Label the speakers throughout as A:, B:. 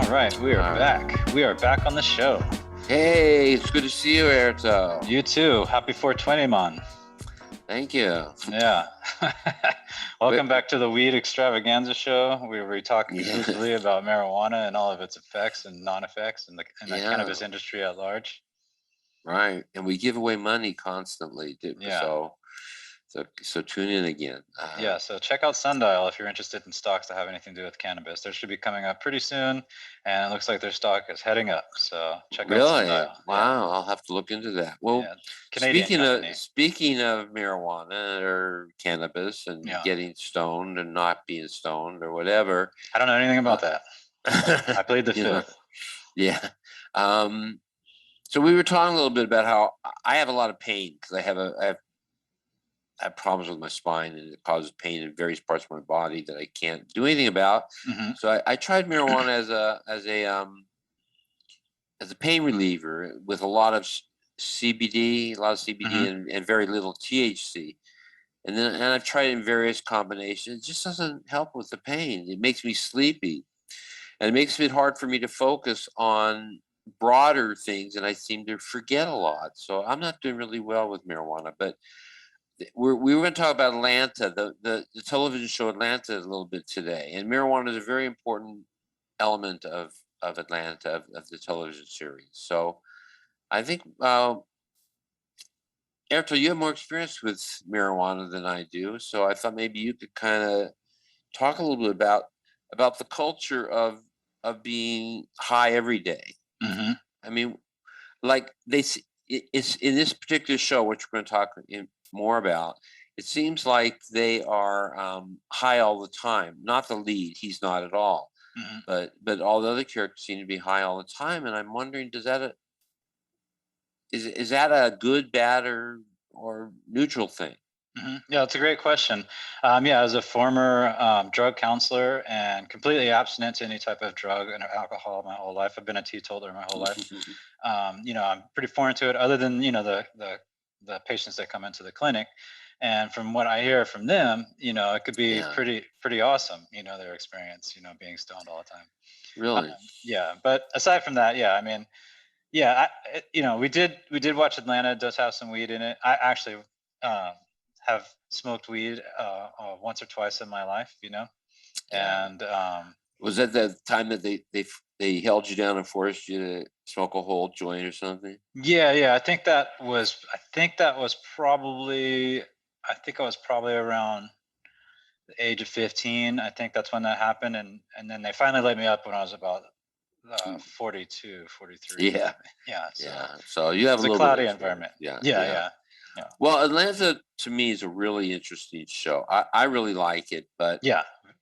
A: right, we are back. We are back on the show.
B: Hey, it's good to see you, Airto.
A: You too. Happy 420, man.
B: Thank you.
A: Yeah. Welcome back to the Weed Extravaganza Show, where we talk exclusively about marijuana and all of its effects and non-effects and the cannabis industry at large.
B: Right, and we give away money constantly. So tune in again.
A: So check out Sundial if you're interested in stocks that have anything to do with cannabis. They should be coming up pretty soon, and it looks like their stock is heading up. So check out Sundial.
B: Wow, I'll have to look into that. Well, speaking of marijuana or cannabis and getting stoned and not being stoned or whatever,
A: I don't know anything about that. I played the fifth.
B: Yeah. So we were talking a little bit about how I have a lot of pain because I have problems with my spine, and it causes pain in various parts of my body that I can't do anything about. Mm-hmm. So I tried marijuana as a pain reliever with a lot of CBD, and very little THC. And I've tried it in various combinations. It just doesn't help with the pain. It makes me sleepy, and it makes it hard for me to focus on broader things, and I seem to forget a lot. So I'm not doing really well with marijuana, but we were going to talk about Atlanta, the television show Atlanta, a little bit today. And marijuana is a very important element of Atlanta, of the television series. So I think, Airto, you have more experience with marijuana than I do. So I thought maybe you could kind of talk a little bit about the culture of being high every day.
A: Mm-hmm.
B: I mean, like it's in this particular show, which we're going to talk more about, it seems like they are high all the time. Not the lead, he's not at all. Mm-hmm. But all the other characters seem to be high all the time, and I'm wondering, is that a good, bad, or neutral thing?
A: Mm-hmm. Yeah, it's a great question. As a former drug counselor and completely abstinent to any type of drug and alcohol my whole life, I've been a teetotaler my whole life. I'm pretty foreign to it, other than the patients that come into the clinic. And from what I hear from them, it could be pretty awesome. Their experience, being stoned all the time.
B: Really?
A: But aside from that, we did watch Atlanta. It does have some weed in it. I actually have smoked weed once or twice in my life, and
B: was that the time that they held you down and forced you to smoke a whole joint or something?
A: Yeah. I think that was probably around the age of 15. I think that's when that happened, and then they finally let me up when I was about 42, 43.
B: Yeah. So you have
A: a cloudy environment.
B: Yeah. Well, Atlanta to me is a really interesting show. I really like it, but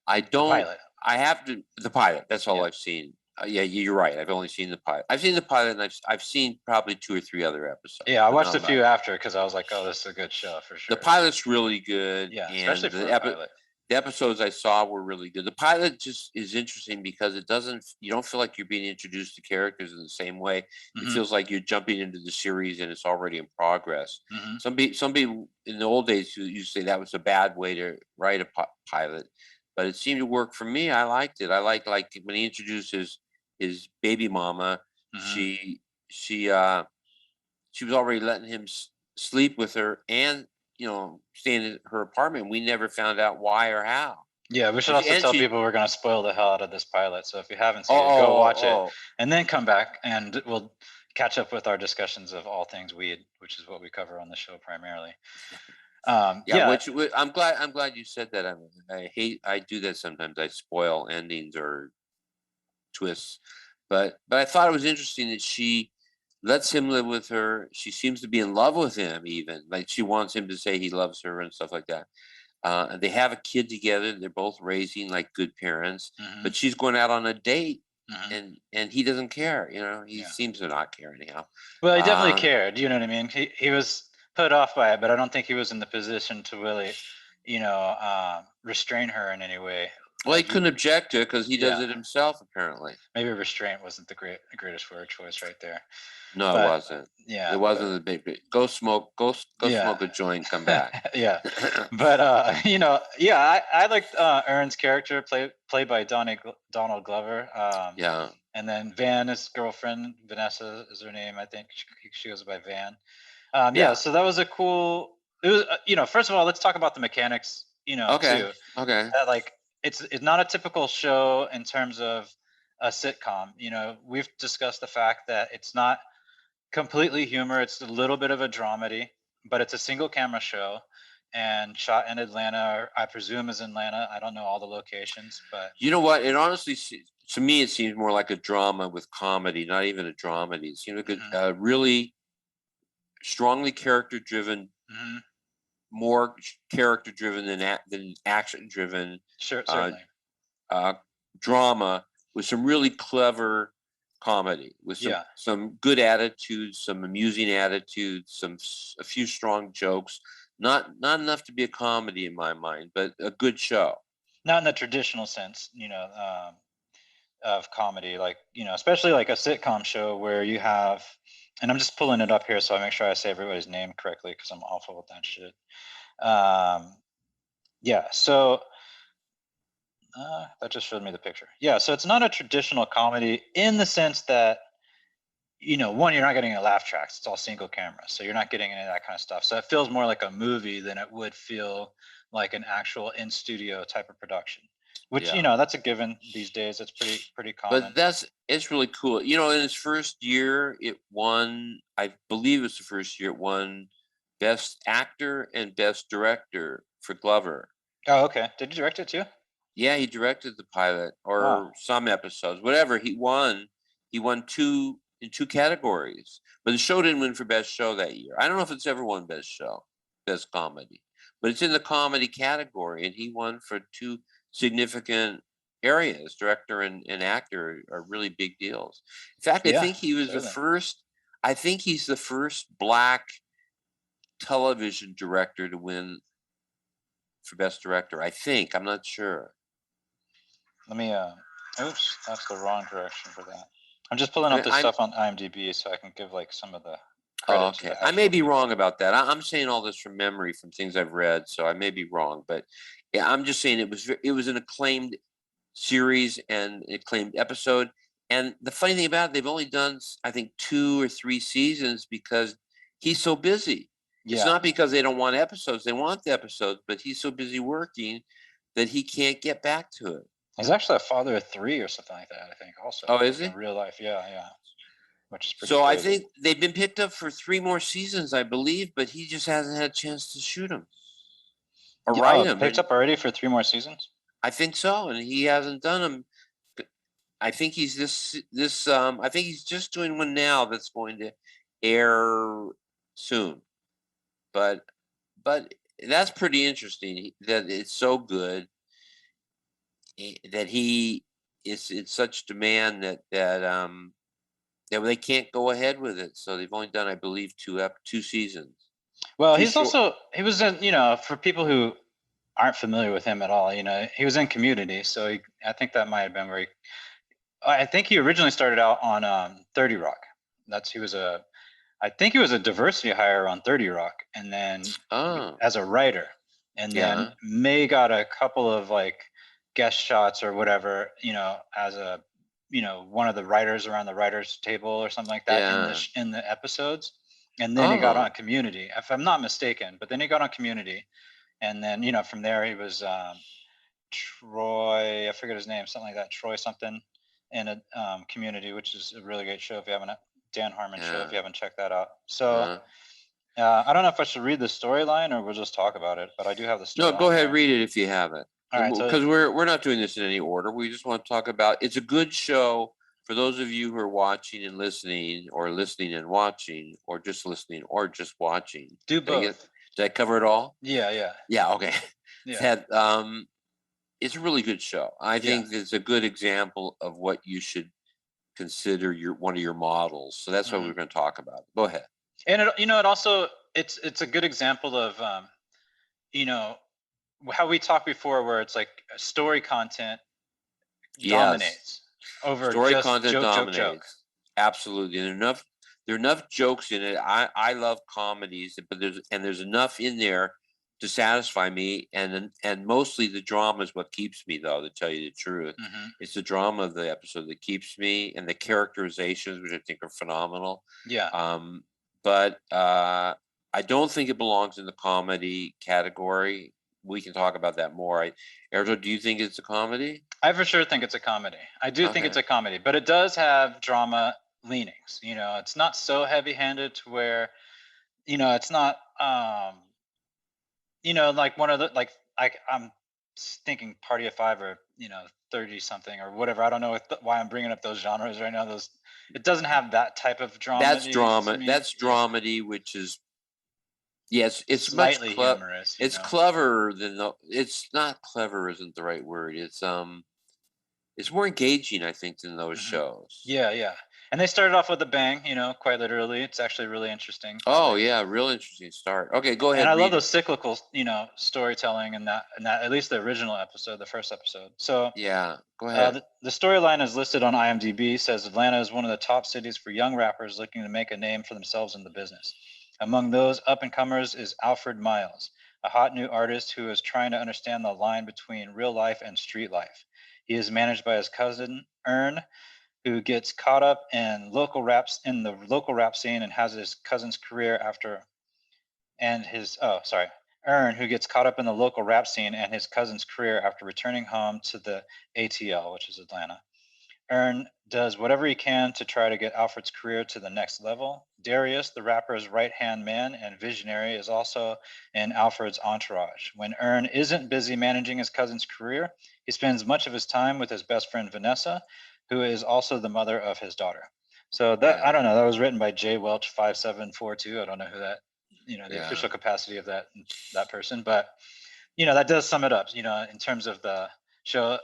B: I don't.
A: The pilot.
B: I have to the pilot. That's all I've seen. You're right. I've only seen the pilot. I've seen the pilot, and I've seen probably 2 or 3 other episodes.
A: Yeah, I watched a few after because I was like, oh, this is a good show for sure.
B: The pilot's really good.
A: Yeah, especially for the pilot.
B: The episodes I saw were really good. The pilot just is interesting because you don't feel like you're being introduced to characters in the same way. Mm-hmm. It feels like you're jumping into the series and it's already in progress. Mm-hmm. Some people in the old days used to say that was a bad way to write a pilot, but it seemed to work for me. I liked it. I like when he introduced his baby mama. Mm-hmm. She was already letting him sleep with her and staying in her apartment. We never found out why or how.
A: Yeah, we should also tell people we're going to spoil the hell out of this pilot. So if you haven't seen it, go watch it and then come back and we'll catch up with our discussions of all things weed, which is what we cover on the show primarily.
B: Which I'm glad you said that. I do that sometimes. I spoil endings or twists, but I thought it was interesting that she lets him live with her. She seems to be in love with him, even like she wants him to say he loves her and stuff like that. And they have a kid together. They're both raising like good parents, but she's going out on a date, and he doesn't care. He seems to not care anyhow.
A: Well, he definitely cared. You know what I mean? He was put off by it, but I don't think he was in the position to really, restrain her in any way
B: Well, he couldn't object to it because he does it himself, apparently.
A: Maybe restraint wasn't the greatest word choice right there.
B: No,
A: But,
B: it wasn't.
A: Yeah,
B: it wasn't the big. Go smoke. Go smoke a joint. Come back.
A: Yeah, but I liked Ern's character played by Donald Glover.
B: Yeah.
A: And then Van, his girlfriend, Vanessa is her name. I think she goes by Van. So that was a cool. It was, first of all, let's talk about the mechanics.
B: Okay.
A: Too.
B: Okay.
A: Like it's not a typical show in terms of a sitcom. We've discussed the fact that it's not completely humor. It's a little bit of a dramedy, but it's a single camera show and shot in Atlanta, or I presume is in Atlanta. I don't know all the locations, but
B: You know what? It honestly, to me, it seems more like a drama with comedy, not even a dramedy. It seems like a really strongly character-driven, more character-driven than action-driven.
A: Sure, certainly.
B: Drama with some really clever comedy, with some good attitudes, some amusing attitudes, a few strong jokes. Not enough to be a comedy in my mind, but a good show.
A: Not in the traditional sense, of comedy, like, especially like a sitcom show where you have, and I'm just pulling it up here so I make sure I say everybody's name correctly because I'm awful with that shit. So that just showed me the picture. Yeah, so it's not a traditional comedy in the sense that, one, you're not getting a laugh tracks. It's all single camera, so you're not getting any of that kind of stuff. So it feels more like a movie than it would feel like an actual in studio type of production. Which that's a given these days. It's pretty common.
B: But it's really cool. In its first year, it won. I believe it's the first year it won Best Actor and Best Director for Glover.
A: Oh, okay. Did you direct it too?
B: Yeah, he directed the pilot or some episodes. Whatever, he won. He won in two categories. But the show didn't win for Best Show that year. I don't know if it's ever won Best Show, Best Comedy, but it's in the comedy category, and he won for two significant areas. Director and actor are really big deals. In fact, I think he was the first. I think he's the first Black television director to win for Best Director. I think. I'm not sure.
A: Let me. Oops, that's the wrong direction for that. I'm just pulling up this stuff on IMDb so I can give like some of the.
B: Oh, okay. I may be wrong about that. I'm saying all this from memory, from things I've read, so I may be wrong. But yeah, I'm just saying it was an acclaimed series and acclaimed episode. And the funny thing about it, they've only done, I think, 2 or 3 seasons because he's so busy. It's not because they don't want episodes. They want the episodes, but he's so busy working that he can't get back to it.
A: He's actually a father of 3 or something like that, I think, also.
B: Oh, is he?
A: In real life, yeah. Which is pretty
B: crazy.
A: I
B: think they've been picked up for 3 more seasons, I believe, but he just hasn't had a chance to shoot them or write them.
A: Picked up already for 3 more seasons?
B: I think so, and he hasn't done them. I think he's I think he's just doing one now that's going to air soon. But that's pretty interesting that it's so good that he is in such demand that they can't go ahead with it. So they've only done, I believe, 2 seasons.
A: Well, he was in, for people who aren't familiar with him at all, he was in Community. So I think that might have been where I think he originally started out on 30 Rock. I think he was a diversity hire on 30 Rock, and then as a writer, and then May got a couple of like guest shots or whatever, as a one of the writers around the writers table or something like that in the episodes, and then he got on Community, if I'm not mistaken. But then he got on Community, and then from there he was Troy, I forget his name, something like that, Troy something, in a Community, which is a really great show if you haven't. Dan Harmon show if you haven't checked that out. So I don't know if I should read the storyline or we'll just talk about it, but I do have the storyline.
B: No, go ahead, read it if you have it.
A: All right,
B: because we're not doing this in any order. We just want to talk about. It's a good show for those of you who are watching and listening, or listening and watching, or just listening or just watching.
A: Do both.
B: Did I cover it all?
A: Yeah.
B: Okay. Yeah. It's a really good show. I think it's a good example of what you should consider one of your models. So that's what we're going to talk about. Go ahead.
A: And it also it's a good example of how we talked before, where it's like story content
B: Yes.
A: dominates over
B: Story
A: just
B: content
A: joke.
B: dominates. Absolutely. And there are enough jokes in it. I love comedies, but there's enough in there to satisfy me. And mostly the drama is what keeps me, though, to tell you the truth.
A: Hmm.
B: It's the drama of the episode that keeps me, and the characterizations, which I think are phenomenal.
A: Yeah.
B: Um, but I don't think it belongs in the comedy category. We can talk about that more. Airto, do you think it's a comedy?
A: I for sure think it's a comedy. I do think
B: Okay.
A: it's a comedy, but it does have drama leanings. You know, it's not so heavy-handed to where, you know, it's not you know, like one of the I'm thinking Party of Five or, you know, 30 something or whatever. I don't know why I'm bringing up those genres right now. Those it doesn't have that type of
B: That's
A: dramedy to
B: drama.
A: me.
B: That's
A: Yeah.
B: dramedy, which is yes, it's much
A: Slightly humorous, you
B: it's
A: know.
B: cleverer than it's not clever isn't the right word. It's more engaging, I think, than those
A: Mhm.
B: shows.
A: Yeah, yeah. And they started off with a bang, you know, quite literally. It's actually really interesting how
B: Oh
A: they
B: yeah, real interesting start. Okay, go
A: and
B: ahead,
A: I love
B: read it.
A: those cyclical, you know, storytelling and that at least the original episode, the first episode. So
B: Yeah, go ahead.
A: the storyline is listed on IMDb. Says Atlanta is one of the top cities for young rappers looking to make a name for themselves in the business. Among those up and comers is Alfred Miles, a hot new artist who is trying to understand the line between real life and street life. He is managed by his cousin Ern, who gets caught up in the local rap scene and has his cousin's career after and his oh sorry Ern, who gets caught up in the local rap scene and his cousin's career after returning home to the ATL, which is Atlanta. Ern does whatever he can to try to get Alfred's career to the next level. Darius, the rapper's right hand man and visionary, is also in Alfred's entourage. When Ern isn't busy managing his cousin's career, he spends much of his time with his best friend Vanessa, who is also the mother of his daughter. So that I
B: Yeah,
A: don't know. That was written by J Welch 5742. I don't know who that, you know, the
B: yeah.
A: official capacity of that person, but you know that does sum it up. You know, in terms of the show,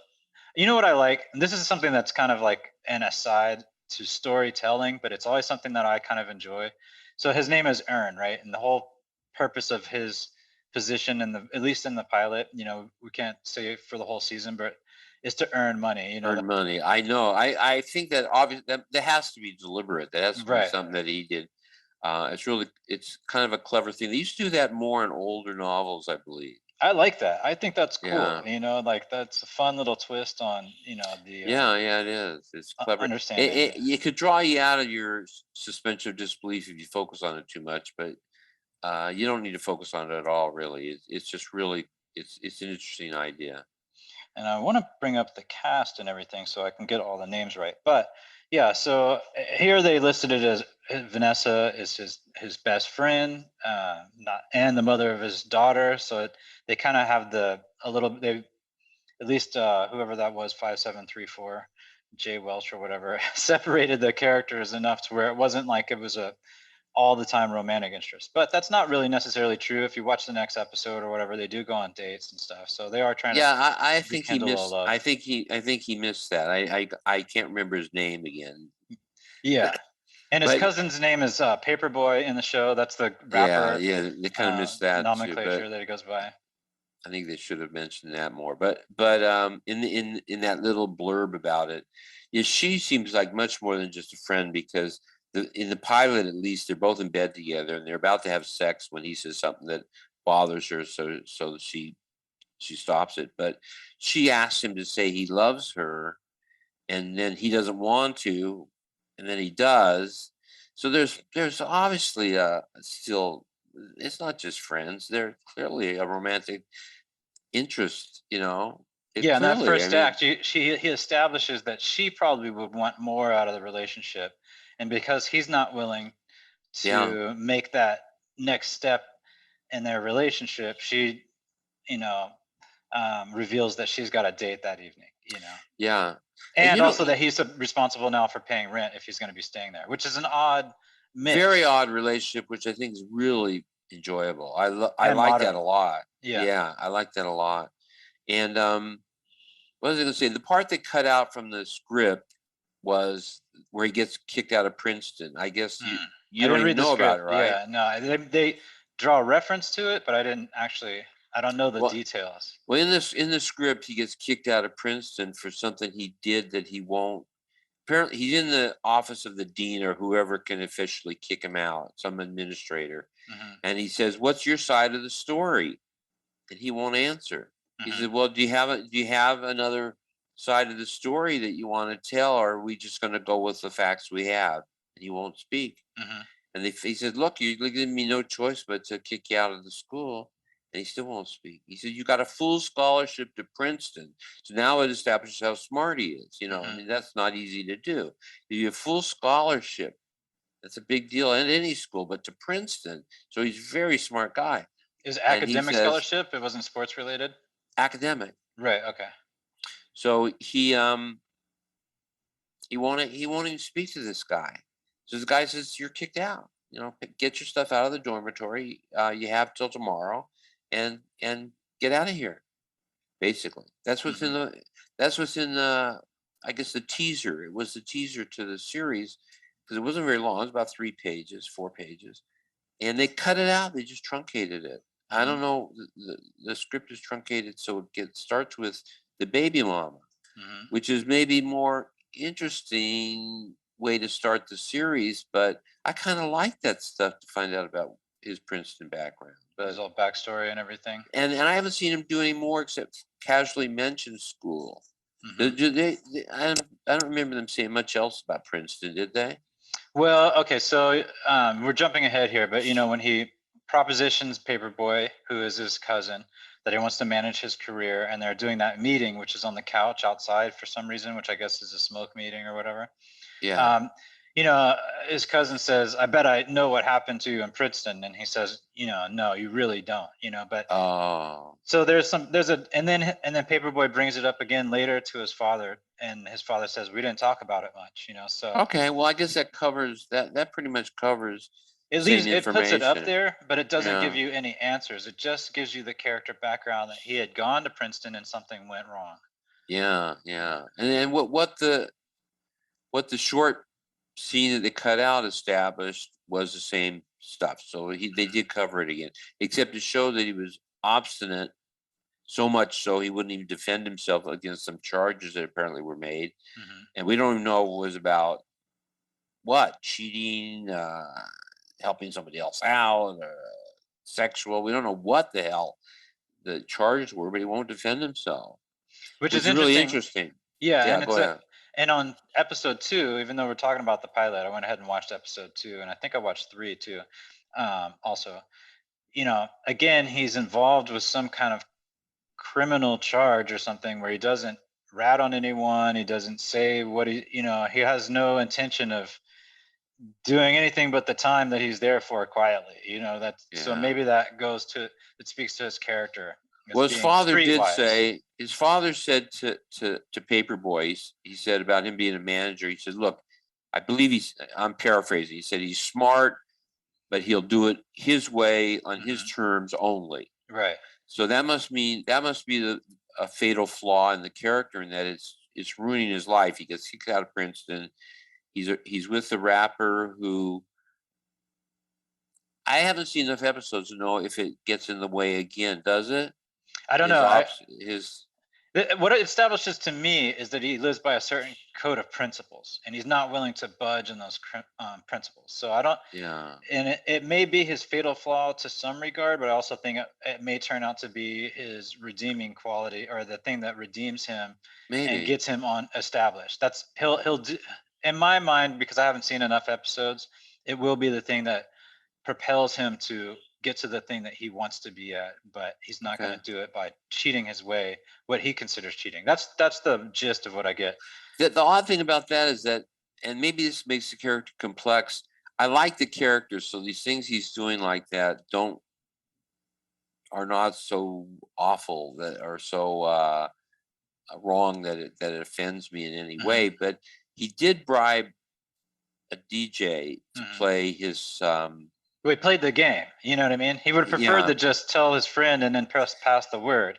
A: you know what I like? And this is something that's kind of like an aside to storytelling, but it's always something that I kind of enjoy. So his name is Ern, right? And the whole purpose of his position in the at least in the pilot, you know, we can't say for the whole season, but is to earn money, you know.
B: Earn money. I know. I think that obviously that has to be deliberate. That has to be
A: Right.
B: something that he did. It's kind of a clever thing. They used to do that more in older novels, I believe.
A: I like that. I think that's cool.
B: Yeah.
A: You know, like that's a fun little twist on, you know, the
B: Yeah, yeah, it is. It's clever.
A: understanding.
B: It could draw you out of your suspension of disbelief if you focus on it too much, but you don't need to focus on it at all, really. It's just really it's an interesting idea.
A: And I want to bring up the cast and everything so I can get all the names right. But yeah, so here they listed it as Vanessa is his best friend, not and the mother of his daughter. So they kind of have a little they at least whoever that was 5734 Jay Welch or whatever separated the characters enough to where it wasn't like it was a all the time romantic interest. But that's not really necessarily true. If you watch the next episode or whatever, they do go on dates and stuff. So they are trying to
B: Yeah, I think he
A: rekindle a little
B: missed.
A: love.
B: I think he missed that. I can't remember his name again.
A: Yeah. And his
B: But
A: cousin's name is Paperboy in the show. That's the
B: yeah,
A: rapper
B: yeah, they kind of missed that too. But
A: nomenclature that he goes by.
B: I think they should have mentioned that more. In that little blurb about it, yeah, she seems like much more than just a friend because in the pilot at least they're both in bed together and they're about to have sex when he says something that bothers her, so she stops it. But she asks him to say he loves her, and then he doesn't want to, and then he does. So there's obviously still it's not just friends. They're clearly a romantic interest, it
A: Yeah, in that
B: clearly, I
A: first
B: mean,
A: act, he establishes that she probably would want more out of the relationship, and because he's not willing
B: yeah,
A: to make that next step in their relationship, she, you know, reveals that she's got a date that evening. You know,
B: yeah. And
A: and also that he's responsible now for paying rent if he's going to be staying there, which is an odd
B: very
A: mix
B: odd relationship, which I think is really enjoyable. I
A: and
B: like that a
A: modern.
B: lot.
A: Yeah.
B: Yeah, I like that a lot. And what was I going to say? The part that cut out from the script was where he gets kicked out of Princeton. I guess
A: Mm.
B: you
A: I
B: don't
A: didn't
B: even
A: read the
B: know about it,
A: script.
B: right?
A: Yeah, no, they draw a reference to it, but I didn't actually. I don't know the
B: Well,
A: details.
B: well, in the script, he gets kicked out of Princeton for something he did that he won't. Apparently, he's in the office of the dean or whoever can officially kick him out, some administrator,
A: Hmm.
B: and he says, "What's your side of the story?" And he won't answer. He
A: Hmm.
B: said, "Well, do you have another side of the story that you want to tell, or are we just going to go with the facts we have?" And he won't speak.
A: Hmm.
B: And he said, "Look, you're giving me no choice but to kick you out of the school." And he still won't speak. He said, "You got a full scholarship to Princeton." So now it establishes how smart he is. I
A: Hmm.
B: mean, that's not easy to do. You have full scholarship. That's a big deal in any school, but to Princeton. So he's a very smart guy.
A: Is
B: And he
A: academic
B: says,
A: scholarship? It wasn't sports related?
B: academic.
A: Right. Okay.
B: So he won't even speak to this guy. So the guy says, "You're kicked out. Get your stuff out of the dormitory. You have till tomorrow, and get out of here." Basically,
A: Hmm.
B: that's what's in the I guess the teaser. It was the teaser to the series because it wasn't very long. It was about 3 pages, 4 pages, and they cut it out. They just truncated it. I
A: Hmm.
B: don't know. The script is truncated, so starts with the baby mama,
A: Hmm.
B: which is maybe more interesting way to start the series, but I kind of like that stuff to find out about his Princeton background.
A: His
B: But
A: whole backstory and everything.
B: and I haven't seen him do any more except casually mention school.
A: Hmm.
B: I don't remember them saying much else about Princeton, did they?
A: Well, okay, so we're jumping ahead here, but when he propositions Paperboy, who is his cousin, that he wants to manage his career, and they're doing that meeting, which is on the couch outside for some reason, which I guess is a smoke meeting or whatever.
B: Yeah.
A: Um, his cousin says, "I bet I know what happened to you in Princeton," and he says, "No, you really don't." But
B: Oh.
A: so and then Paperboy brings it up again later to his father, and his father says, "We didn't talk about it much," So
B: Okay. Well, I guess that covers that. That pretty much covers
A: it
B: same
A: leaves it puts it up
B: information.
A: there, but it doesn't give
B: Yeah.
A: you any answers. It just gives you the character background that he had gone to Princeton and something went wrong.
B: Yeah. Yeah. And then what the short scene that they cut out established was the same stuff. So they
A: Mhm.
B: did cover it again, except to show that he was obstinate, so much so he wouldn't even defend himself against some charges that apparently were made.
A: Mhm.
B: And we don't even know what was about what cheating, helping somebody else out, sexual. We don't know what the hell the charges were, but he won't defend himself,
A: Which is
B: which is really
A: interesting.
B: interesting.
A: Yeah,
B: Yeah,
A: and
B: go ahead.
A: and on episode 2, even though we're talking about the pilot, I went ahead and watched episode 2, and I think I watched 3 too. Also, again, he's involved with some kind of criminal charge or something where he doesn't rat on anyone. He doesn't say what he has no intention of doing anything but the time that he's there for quietly. So
B: Yeah.
A: maybe it speaks to his character as
B: Well,
A: being streetwise.
B: his father said to Paperboy, he said about him being a manager, he said, "Look, I believe I'm paraphrasing, he said he's smart, but he'll do it his way on his
A: Hmm.
B: terms only."
A: Right.
B: So that must be a fatal flaw in the character in that it's ruining his life. He gets kicked out of Princeton. He's with the rapper who I haven't seen enough episodes to know if it gets in the way again. Does it?
A: I don't
B: His
A: know.
B: ops his
A: What it establishes to me is that he lives by a certain code of principles, and he's not willing to budge in those principles. So I don't,
B: Yeah,
A: and it may be his fatal flaw to some regard, but I also think it may turn out to be his redeeming quality, or the thing that redeems him and
B: maybe.
A: gets him on established. He'll do, in my mind, because I haven't seen enough episodes, it will be the thing that propels him to get to the thing that he wants to be at, but he's not going
B: Okay.
A: to do it by cheating his way, what he considers cheating. That's the gist of what I get.
B: The odd thing about that is that, and maybe this makes the character complex. I like the character, so these things he's doing like that don't are not so awful that are so wrong that it offends me in any
A: Hmm.
B: way. But he did bribe a DJ to
A: Hmm.
B: play his
A: We played the game. You know what I mean? He would have preferred
B: yeah,
A: to just tell his friend and then pass the word,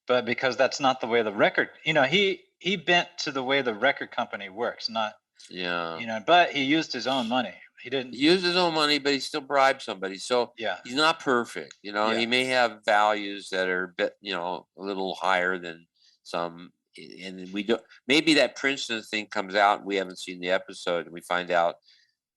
A: but because that's not the way the record, he bent to the way the record company works, not
B: yeah,
A: but he used his own money. He didn't.
B: He used his own money, but he still bribed somebody. So
A: Yeah.
B: he's not perfect.
A: Yeah.
B: He may have values that are a little higher than some. And we don't. Maybe that Princeton thing comes out, and we haven't seen the episode, and we find out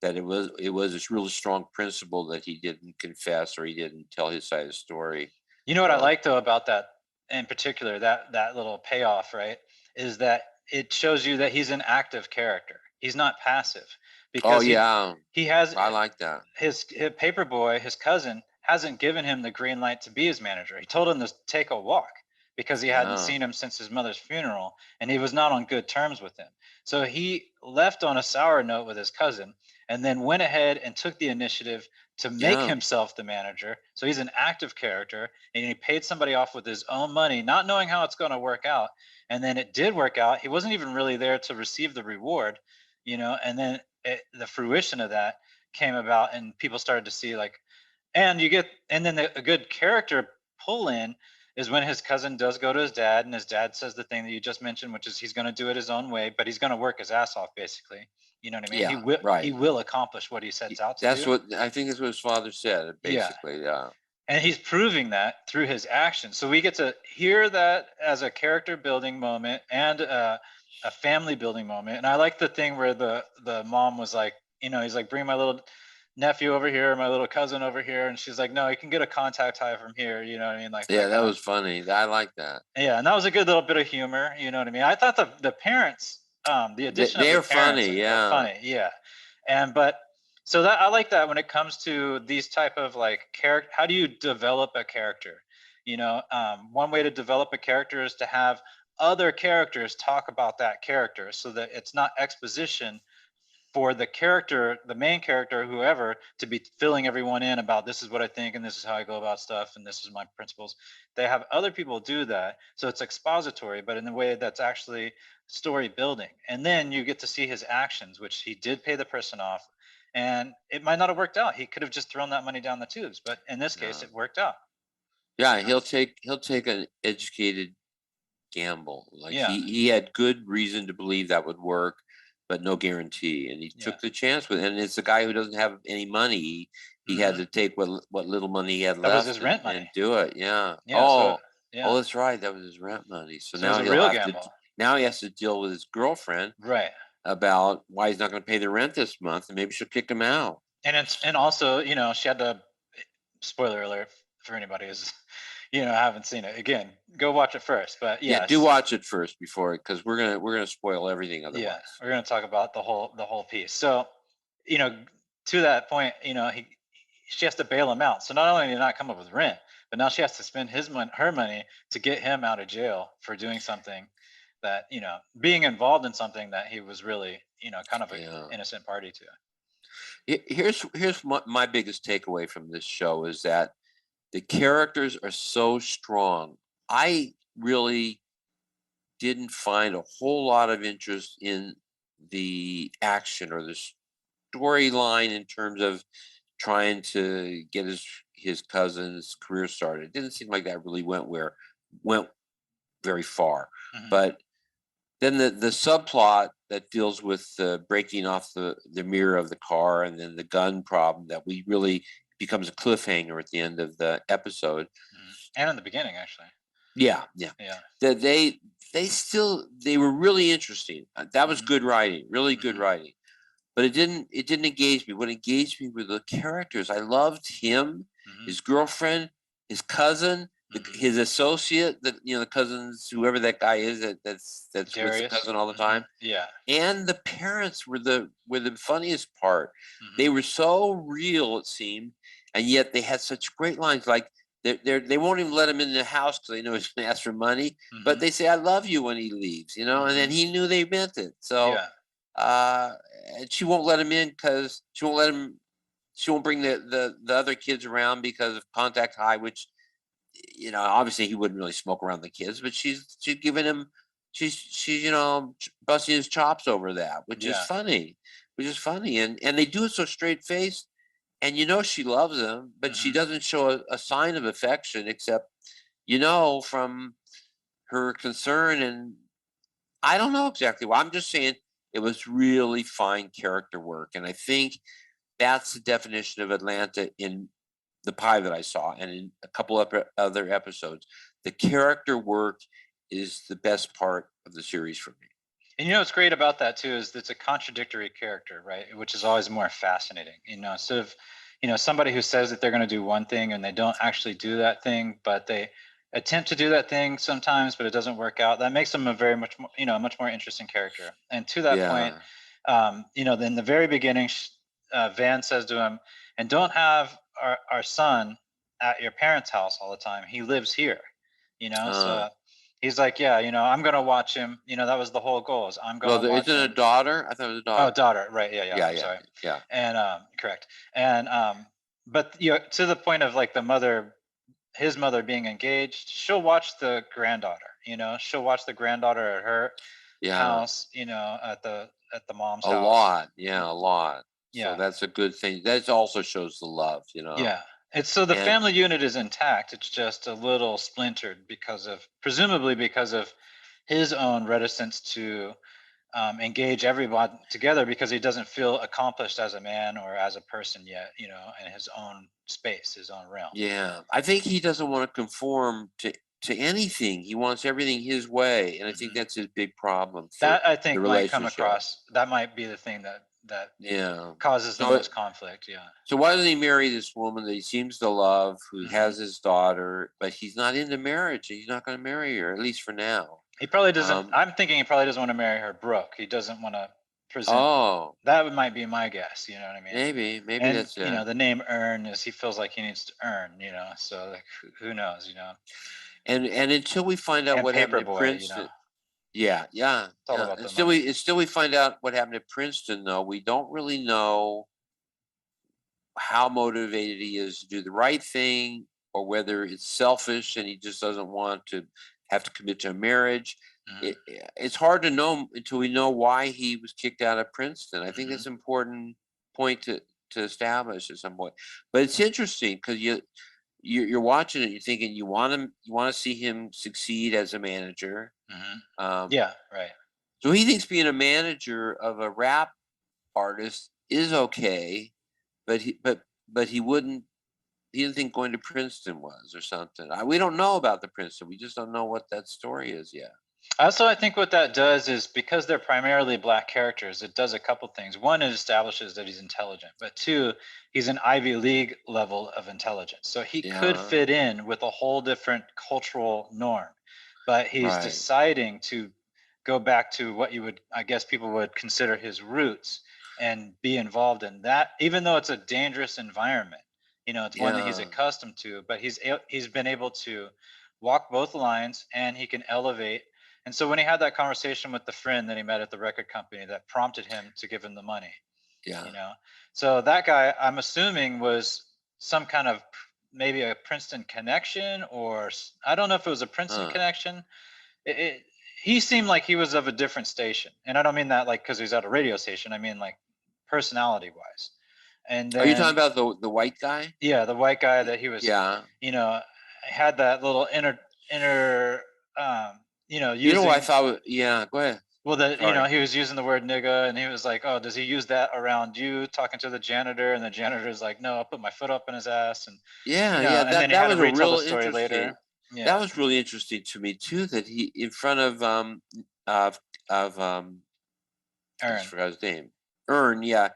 B: that it was this really strong principle that he didn't confess or he didn't tell his side of the story.
A: You know what I
B: So
A: like though about that in particular, that little payoff, right, is that it shows you that he's an active character. He's not passive
B: oh
A: because
B: yeah,
A: he has
B: I like that.
A: his paper boy, his cousin, hasn't given him the green light to be his manager. He told him to take a walk because he hadn't
B: Yeah,
A: seen him since his mother's funeral and he was not on good terms with him. So he left on a sour note with his cousin and then went ahead and took the initiative to make
B: yeah,
A: himself the manager. So he's an active character and he paid somebody off with his own money, not knowing how it's going to work out. And then it did work out. He wasn't even really there to receive the reward, and then the fruition of that came about and people started to see like, and then a good character pull in is when his cousin does go to his dad and his dad says the thing that you just mentioned, which is he's going to do it his own way, but he's going to work his ass off basically. You know what I mean? He
B: yeah.
A: will he
B: Right.
A: will accomplish what he sets out to
B: That's
A: do.
B: what I think is what his father said.
A: Yeah.
B: Basically, yeah.
A: And he's proving that through his actions. So we get to hear that as a character building moment and a family building moment. And I like the thing where the mom was like, he's like, bring my little nephew over here, my little cousin over here, and she's like, no, you can get a contact high from here. You know what I mean? Like
B: Yeah,
A: that
B: that
A: kind of.
B: was funny. I like that.
A: Yeah, and that was a good little bit of humor. You know what I mean? I thought the parents, the addition of the
B: They're
A: parents
B: funny.
A: are
B: Yeah.
A: funny. Yeah, but so that I like that when it comes to these type of like character. How do you develop a character? One way to develop a character is to have other characters talk about that character, so that it's not exposition for the character, the main character, whoever, to be filling everyone in about this is what I think and this is how I go about stuff and this is my principles. They have other people do that. So it's expository, but in a way that's actually story building. And then you get to see his actions, which he did pay the person off. And it might not have worked out. He could have just thrown that money down the tubes, but in this case,
B: Yeah.
A: it worked out.
B: Yeah,
A: You know?
B: he'll take an educated gamble. Like
A: Yeah.
B: he had good reason to believe that would work, but no guarantee. And he
A: Yeah.
B: took the chance with it. And it's a guy who doesn't have any money. He had
A: Mhm.
B: to take what little money he had
A: That was
B: left
A: his rent
B: and
A: money.
B: do it. Yeah.
A: Yeah. So
B: Oh,
A: yeah.
B: that's right. That was his rent money. So
A: So it was
B: now
A: a
B: he'll
A: real
B: have to.
A: gamble.
B: Now he has to deal with his girlfriend
A: Right.
B: about why he's not going to pay the rent this month, and maybe she'll kick him out.
A: And also, she had to, spoiler alert for anybody who's haven't seen it. Again, go watch it first. But
B: Yeah, do
A: yes,
B: watch it first before, because we're gonna spoil everything
A: yeah,
B: otherwise.
A: we're gonna talk about the whole piece. So, you know, to that point, she has to bail him out. So not only did he not come up with rent, but now she has to spend her money to get him out of jail for doing something that, being involved in something that he was really, kind of an
B: Yeah.
A: innocent party to.
B: Here's my biggest takeaway from this show is that the characters are so strong. I really didn't find a whole lot of interest in the action or the storyline in terms of trying to get his cousin's career started. It didn't seem like that really went very far.
A: Hmm.
B: But then the subplot that deals with breaking off the mirror of the car and then the gun problem that we really becomes a cliffhanger at the end of the episode.
A: And in the beginning, actually.
B: Yeah, yeah.
A: Yeah.
B: That they were really interesting. That was
A: Mhm.
B: good writing, really good
A: Mhm.
B: writing. But it didn't engage me. What engaged me were the characters. I loved him,
A: Mhm.
B: his girlfriend, his cousin,
A: Mhm.
B: his associate, the cousins, whoever that guy is that's with the
A: Darius.
B: cousin all the
A: Mhm.
B: time.
A: Yeah.
B: And the parents were the funniest part.
A: Mhm.
B: They were so real, it seemed, and yet they had such great lines. Like they won't even let him in the house because they know he's going to ask for money. But
A: Mhm.
B: they say, "I love you" when he leaves, and then
A: Mhm.
B: he knew they meant it. So
A: Yeah.
B: uh, and she won't let him in because she won't let him. She won't bring the other kids around because of contact high, which obviously he wouldn't really smoke around the kids, but she's giving him she's busting his chops over that, which is
A: Yeah.
B: funny, and they do it so straight faced, and she loves him, but she
A: Mhm.
B: doesn't show a sign of affection except from her concern, and I don't know exactly why. I'm just saying it was really fine character work, and I think that's the definition of Atlanta in the pilot I saw, and in a couple of other episodes. The character work is the best part of the series for me.
A: And what's great about that too is it's a contradictory character, right? Which is always more fascinating. Instead of, somebody who says that they're going to do one thing and they don't actually do that thing, but they attempt to do that thing sometimes, but it doesn't work out. That makes them a very much more, much more interesting character. And to that point,
B: Yeah.
A: in the very beginning, Van says to him, "And don't have our son at your parents' house all the time. He lives here." So he's like, "Yeah, I'm gonna watch him." That was the whole goal. Is I'm
B: Well,
A: gonna
B: there
A: watch
B: isn't a
A: him.
B: daughter. I thought it was a
A: Oh,
B: daughter.
A: daughter, right? Yeah, yeah.
B: Yeah,
A: I'm
B: yeah,
A: sorry.
B: yeah.
A: And correct. And but to the point of like the mother, his mother being engaged, she'll watch the granddaughter. She'll watch the granddaughter at her
B: Yeah.
A: house. At the mom's
B: A
A: house.
B: lot. Yeah, a lot. So
A: Yeah.
B: that's a good thing. That also shows the love.
A: Yeah. It's so the
B: And
A: family unit is intact. It's just a little splintered presumably because of his own reticence to engage everybody together because he doesn't feel accomplished as a man or as a person yet, in his own space, his own realm.
B: yeah, I think he doesn't want to conform to anything. He wants everything his way, and I think
A: Mhm.
B: that's his big problem for
A: That I
B: the
A: think might come
B: relationship.
A: across. That might be the thing that
B: Yeah.
A: causes the
B: So
A: most conflict. Yeah.
B: so why doesn't he marry this woman that he seems to love, who
A: hmm
B: has his daughter, but he's not into marriage. He's not going to marry her, at least for now.
A: He probably doesn't.
B: Um.
A: I'm thinking he probably doesn't want to marry her broke. He doesn't want to present.
B: Oh,
A: Might be my guess. You know what I mean?
B: maybe
A: And
B: that's it.
A: the name Earn is he feels like he needs to earn. So like who knows?
B: And until we find out
A: And
B: what happened to
A: Paperboy.
B: Princeton. Yeah, yeah,
A: It's all
B: yeah.
A: about
B: And
A: the
B: still
A: money.
B: we find out what happened at Princeton, though. We don't really know how motivated he is to do the right thing, or whether it's selfish and he just doesn't want to have to commit to a marriage.
A: hmm
B: It's hard to know until we know why he was kicked out of Princeton. I think
A: hmm
B: that's an important point to establish at some point. But it's interesting because you're watching it, you're thinking you want to see him succeed as a manager.
A: hmm
B: Um,
A: Yeah. Right.
B: so he thinks being a manager of a rap artist is okay, but he wouldn't. He didn't think going to Princeton was or something. We don't know about the Princeton. We just don't know what that story is yet.
A: Also, I think what that does is because they're primarily black characters, it does a couple things. One, it establishes that he's intelligent, but two, he's an Ivy League level of intelligence. So he could
B: Yeah,
A: fit in with a whole different cultural norm, but he's
B: right.
A: deciding to go back to what you would, I guess, people would consider his roots and be involved in that, even though it's a dangerous environment. It's one that he's
B: Yeah,
A: accustomed to, but he's been able to walk both lines and he can elevate. And so when he had that conversation with the friend that he met at the record company that prompted him to give him the money,
B: yeah.
A: you know. So that guy, I'm assuming, was some kind of maybe a Princeton connection, or I don't know if it was a Princeton
B: Huh.
A: connection. He seemed like he was of a different station, and I don't mean that like because he's at a radio station. I mean like personality wise. And
B: Are you talking
A: then
B: about the white guy?
A: yeah, the white guy that he was,
B: Yeah.
A: you know, had that little inner
B: You know what I
A: using.
B: thought? Yeah. Go ahead.
A: Well, that
B: Sorry.
A: he was using the word nigga, and he was like, "Oh, does he use that around you?" Talking to the janitor, and the janitor's like, "No, I'll put my foot up in his ass," and
B: Yeah, yeah.
A: and then
B: That
A: he had
B: that
A: to
B: was a
A: retell the
B: real
A: story
B: interesting.
A: later. Yeah.
B: That was really interesting to me too. That he in front of of I just
A: Aaron.
B: forgot his name. Ern. Yeah.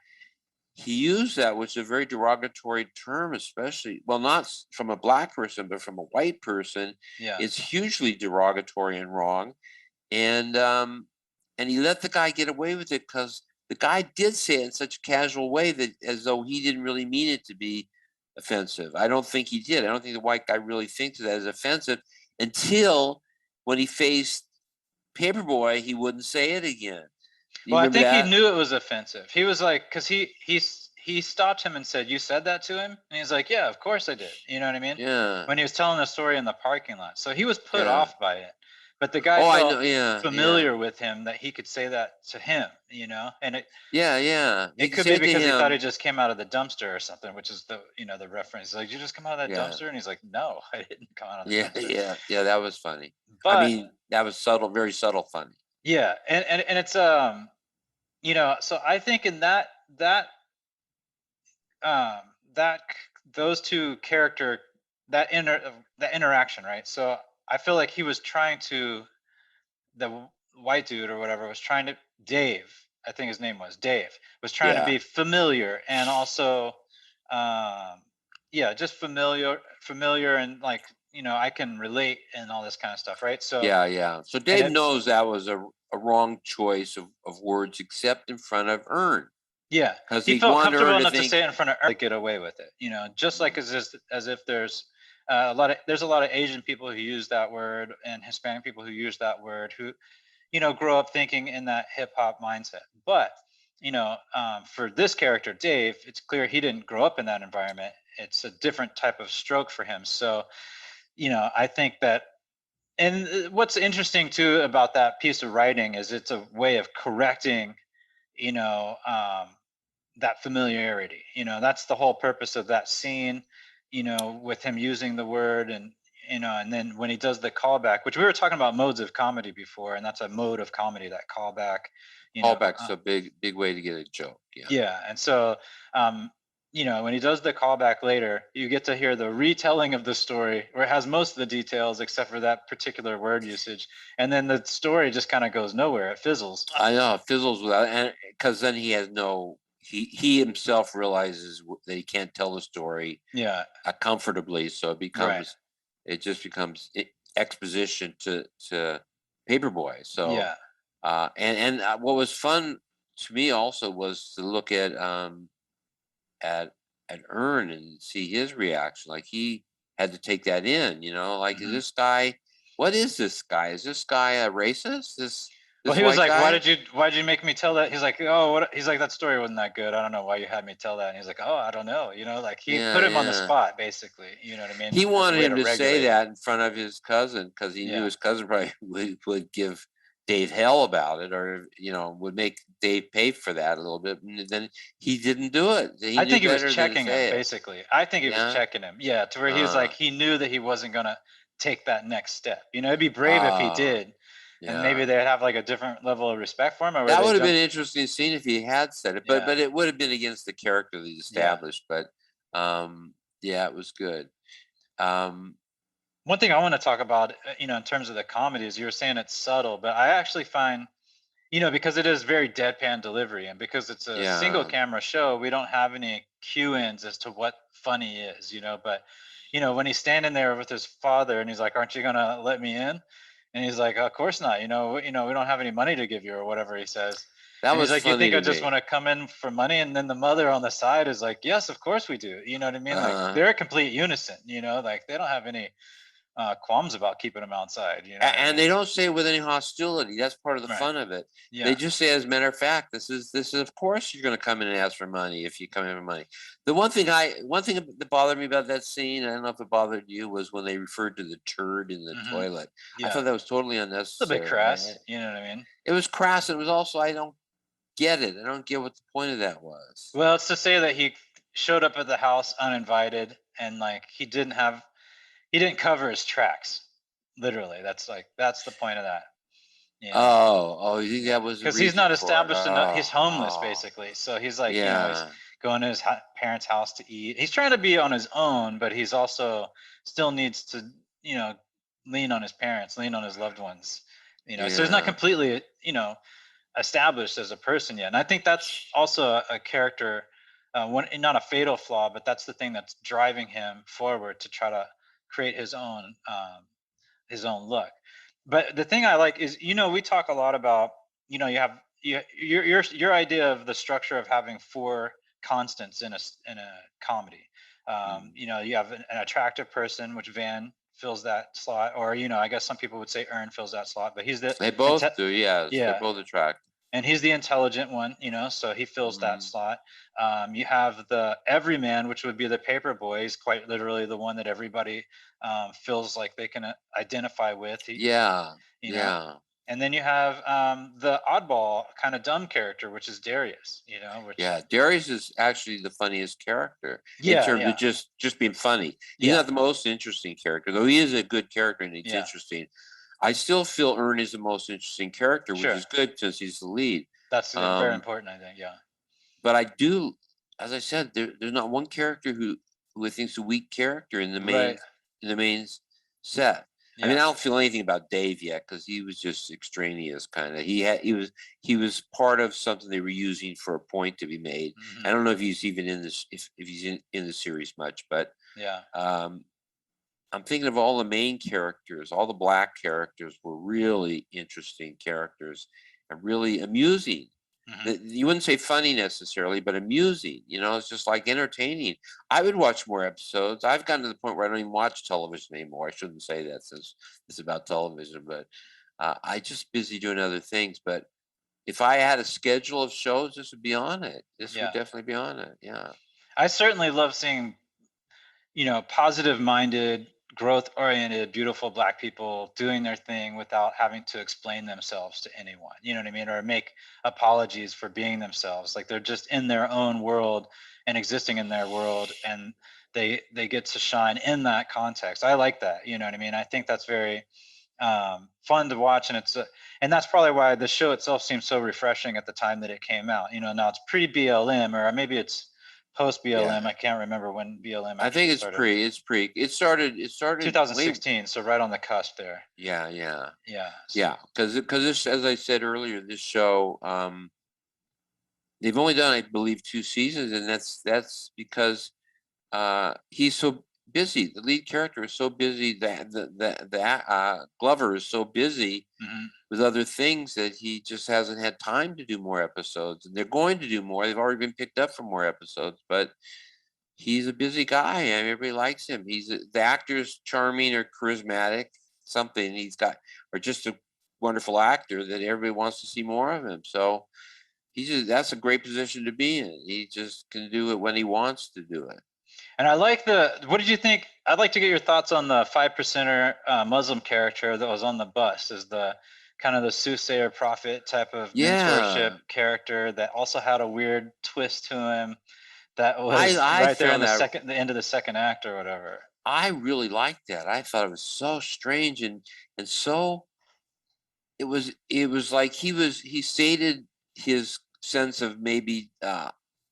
B: He used that, which is a very derogatory term, especially, well, not from a black person, but from a white person.
A: Yeah.
B: It's hugely derogatory and wrong. And he let the guy get away with it because the guy did say it in such a casual way that as though he didn't really mean it to be offensive. I don't think he did. I don't think the white guy really thinks of that as offensive until when he faced Paperboy, he wouldn't say it again. You
A: Well, I
B: remember
A: think he
B: that?
A: knew it was offensive. He was like, because he stopped him and said, "You said that to him?" And he's like, "Yeah, of course I did." You know what I mean?
B: Yeah.
A: When he was telling the story in the parking lot, so he was put
B: Yeah.
A: off by it. But the guy
B: Oh, I
A: felt
B: know. Yeah. Yeah.
A: familiar with him that he could say that to him. And
B: Yeah. Yeah.
A: it
B: He could
A: could be
B: say it to
A: because he thought he
B: him.
A: just came out of the dumpster or something, which is the reference. Like, you just come out of that
B: Yeah.
A: dumpster, and he's like, "No, I didn't come out of the
B: Yeah.
A: dumpster."
B: Yeah. Yeah. That was funny. I
A: But
B: mean, that was subtle, very subtle funny.
A: yeah, and it's so I think in that that those two character that interaction, right? So I feel like he was trying to the white dude or whatever was trying to Dave, I think his name was Dave, was trying to
B: Yeah.
A: be familiar and also, um, yeah, just familiar and like I can relate and all this kind of stuff, right? So
B: Yeah. So
A: and
B: Dave knows that was a wrong choice of words, except in front of Ern,
A: yeah,
B: because
A: he
B: he
A: felt
B: wanted
A: comfortable
B: Ern to
A: enough to
B: think.
A: say it in front of her, to get away with it, just like as if there's a lot of Asian people who use that word and Hispanic people who use that word who grow up thinking in that hip hop mindset. But for this character, Dave, it's clear he didn't grow up in that environment. It's a different type of stroke for him. So, I think that, and what's interesting too about that piece of writing is it's a way of correcting, you know, um, that familiarity. That's the whole purpose of that scene, with him using the word and and then when he does the callback, which we were talking about modes of comedy before, and that's a mode of comedy, that callback,
B: Callback's a big way to get a joke. Yeah.
A: yeah. And so um when he does the callback later, you get to hear the retelling of the story where it has most of the details except for that particular word usage, and then the story just kind of goes nowhere. It fizzles.
B: I know it fizzles without, and because then he has no. He himself realizes that he can't tell the story
A: Yeah.
B: comfortably, so
A: Right.
B: it just becomes exposition to Paperboy. So
A: Yeah.
B: and what was fun to me also was to look at Ern and see his reaction. Like he had to take that in, like is
A: Mhm.
B: this guy? What is this guy? Is this guy a racist?
A: Well,
B: This
A: he was
B: white
A: like,
B: guy?
A: why did you make me tell that? He's like, oh, what? He's like, that story wasn't that good. I don't know why you had me tell that. And he's like, oh, I don't know. Like he put him on the
B: Yeah.
A: spot, basically. You know what I mean?
B: He
A: As a
B: wanted
A: way
B: him
A: to
B: to say
A: regulate him.
B: that in front of his cousin because he knew
A: Yeah.
B: his cousin probably would give Dave hell about it, or would make Dave pay for that a little bit. And then he didn't do it. He
A: I
B: knew
A: think he was
B: better than to
A: checking him,
B: say it.
A: basically. I think he was
B: Yeah.
A: checking him. Yeah, to where he was like, he knew that he wasn't gonna take that next step. It'd be brave if he
B: Uh,
A: did, and maybe
B: yeah.
A: they'd have like a different level of respect for him, or where
B: That
A: they
B: would have been
A: jump.
B: an interesting scene if he had said it, but
A: Yeah.
B: it would have been against the character that he
A: Yeah.
B: established. But yeah, it was good. Um,
A: One thing I want to talk about, in terms of the comedy, is you were saying it's subtle, but I actually find, because it is very deadpan delivery, and because it's a single
B: yeah.
A: camera show, we don't have any cue-ins as to what funny is, but when he's standing there with his father and he's like, aren't you gonna let me in? And he's like, of course not. We don't have any money to give you, or whatever he says.
B: That
A: And he's
B: was
A: like, you
B: funny
A: think I
B: to
A: just
B: me.
A: want to come in for money? And then the mother on the side is like, yes, of course we do. You know what I mean? Like
B: Uh,
A: they're a complete unison, like they don't have any qualms about keeping him outside. You know what I
B: And
A: mean?
B: they don't say it with any hostility. That's part of the
A: Right.
B: fun of it. They
A: Yeah.
B: just say, as a matter of fact, this is of course you're going to come in and ask for money if you come in for money. The one thing that bothered me about that scene, I don't know if it bothered you, was when they referred to the turd in the
A: Hmm.
B: toilet. I
A: Yeah.
B: thought that was totally
A: A bit
B: unnecessary.
A: crass. You know what I mean?
B: It was crass, and it was also, I don't get it. I don't get what the point of that was.
A: Well, it's to say that he showed up at the house uninvited, and like he didn't cover his tracks. Literally, that's the point of that. You know?
B: Oh, you think
A: Yeah,
B: that was the
A: because he's
B: reason
A: not
B: for it?
A: established enough. He's homeless basically, so he's like, he's
B: Yeah,
A: going to his parents' house to eat. He's trying to be on his own, but he's also still needs to, you know, lean on his parents, lean on his loved ones. So he's not
B: yeah,
A: completely, established as a person yet. And I think that's also a character, one, not a fatal flaw, but that's the thing that's driving him forward to try to create his own look. But the thing I like is, we talk a lot about, you have your idea of the structure of having four constants in a comedy.
B: mm,
A: You have an attractive person, which Van fills that slot, or I guess some people would say Ern fills that slot, but he's the
B: they both do. Yes, they're
A: yeah,
B: both attractive.
A: and he's the intelligent one, so he fills that
B: Mm,
A: slot. You have the everyman, which would be the paper boy. He's quite literally the one that everybody feels like they can identify with.
B: yeah,
A: You know,
B: yeah.
A: and then you have the oddball kind of dumb character, which is Darius. Which
B: Yeah, Darius is actually the funniest character in
A: yeah,
B: terms of
A: yeah,
B: just being funny. He's
A: yeah,
B: not the most interesting character, though he is a good character and he's
A: yeah,
B: interesting. I still feel Ern is the most interesting character, which
A: sure.
B: is good since he's the lead.
A: That's very
B: Um,
A: important, I think. Yeah,
B: but I do. as I said, there's not one character who I think's a weak character in the main
A: Right.
B: set. I mean,
A: Yeah.
B: I don't feel anything about Dave yet because he was just extraneous, kind of. He was part of something they were using for a point to be made. I
A: Hmm.
B: don't know if he's even in this, if he's in the series much, but
A: Yeah.
B: um, I'm thinking of all the main characters. All the black characters were really interesting characters and really amusing.
A: Hmm.
B: You wouldn't say funny necessarily, but amusing. It's just like entertaining. I would watch more episodes. I've gotten to the point where I don't even watch television anymore. I shouldn't say that since it's about television, but I just busy doing other things. But if I had a schedule of shows, this would be on it. This would
A: Yeah.
B: definitely be on it. Yeah.
A: I certainly love seeing, positive minded, growth oriented, beautiful black people doing their thing without having to explain themselves to anyone. You know what I mean? Or make apologies for being themselves. Like they're just in their own world and existing in their world, and they get to shine in that context. I like that. You know what I mean? I think that's very fun to watch, and and that's probably why the show itself seemed so refreshing at the time that it came out. Now it's pre BLM, or maybe it's post BLM.
B: Yeah.
A: I can't remember when BLM
B: I
A: actually
B: think it's
A: started.
B: it started way.
A: 2016, so right on the cusp there.
B: Yeah, yeah.
A: Yeah.
B: Yeah, because this, as I said earlier, this show, they've only done, I believe, 2 seasons, and that's because he's so busy. The lead character is so busy that Glover is so busy
A: Hmm.
B: with other things that he just hasn't had time to do more episodes. And they're going to do more. They've already been picked up for more episodes, but he's a busy guy. I mean, everybody likes him. The actor's charming or charismatic, something he's got, or just a wonderful actor that everybody wants to see more of him. So that's a great position to be in. He just can do it when he wants to do it.
A: And I like what did you think? I'd like to get your thoughts on the 5%er Muslim character that was on the bus, as the kind of the soothsayer prophet type of mentorship
B: Yeah,
A: character that also had a weird twist to him that was
B: I
A: right there in
B: found that
A: the end of the second act or whatever.
B: I really liked that. I thought it was so strange and so it was like he stated his sense of maybe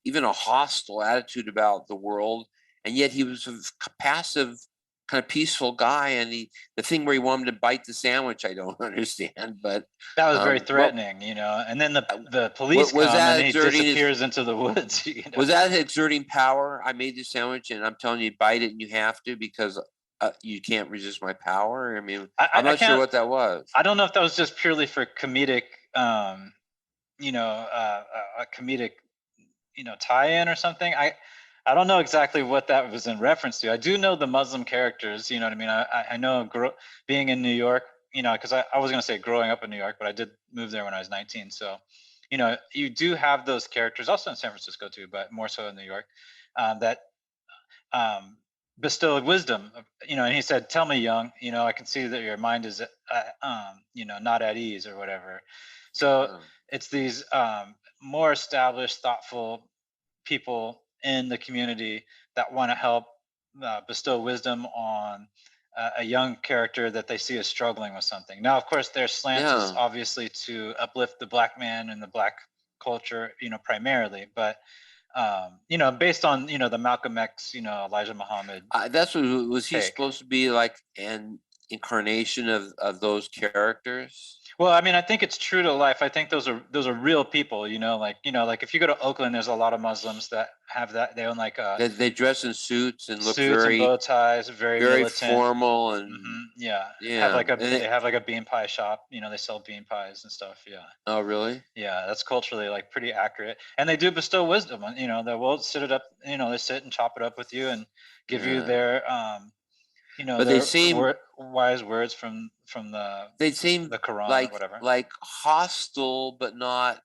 B: even a hostile attitude about the world, and yet he was a passive, kind of peaceful guy. And the thing where he wanted to bite the sandwich, I don't understand. But
A: That was very
B: what
A: threatening, and then
B: uh,
A: the police
B: was
A: come and
B: that
A: then he
B: exerting his
A: disappears into the woods.
B: was that exerting power? I made the sandwich, and I'm telling you, bite it, and you have to because you can't resist my power. I mean, I'm
A: I
B: not sure
A: can't.
B: what that was.
A: I don't know if that was just purely for comedic, a comedic, tie-in or something. I don't know exactly what that was in reference to. I do know the Muslim characters. You know what I mean? I know being in New York. Because I was gonna say growing up in New York, but I did move there when I was 19. So, you do have those characters also in San Francisco too, but more so in New York, that um, bestowed wisdom. And he said, "Tell me, young. I can see that your mind is, not at ease or whatever." So
B: Yeah.
A: it's these more established, thoughtful people in the community that want to help bestow wisdom on a young character that they see as struggling with something. Now, of course, their slant is
B: Yeah.
A: obviously to uplift the black man and the black culture, primarily, but based on the Malcolm X, Elijah Muhammad
B: That's what was he
A: take.
B: supposed to be like an incarnation of those characters?
A: Well, I mean, I think it's true to life. I think those are real people. Like if you go to Oakland, there's a lot of Muslims that have that. They own like
B: They dress in suits and look
A: suits and bow ties, very
B: very
A: militant.
B: formal and
A: Yeah,
B: yeah.
A: they have like a bean pie shop. They sell bean pies and stuff. Yeah.
B: Oh, really?
A: Yeah, that's culturally like pretty accurate, and they do bestow wisdom. They will sit it up. They sit and chop it up with you and give you
B: Yeah. But
A: their wise words from
B: they seem
A: the Quran or
B: like
A: whatever.
B: hostile, but not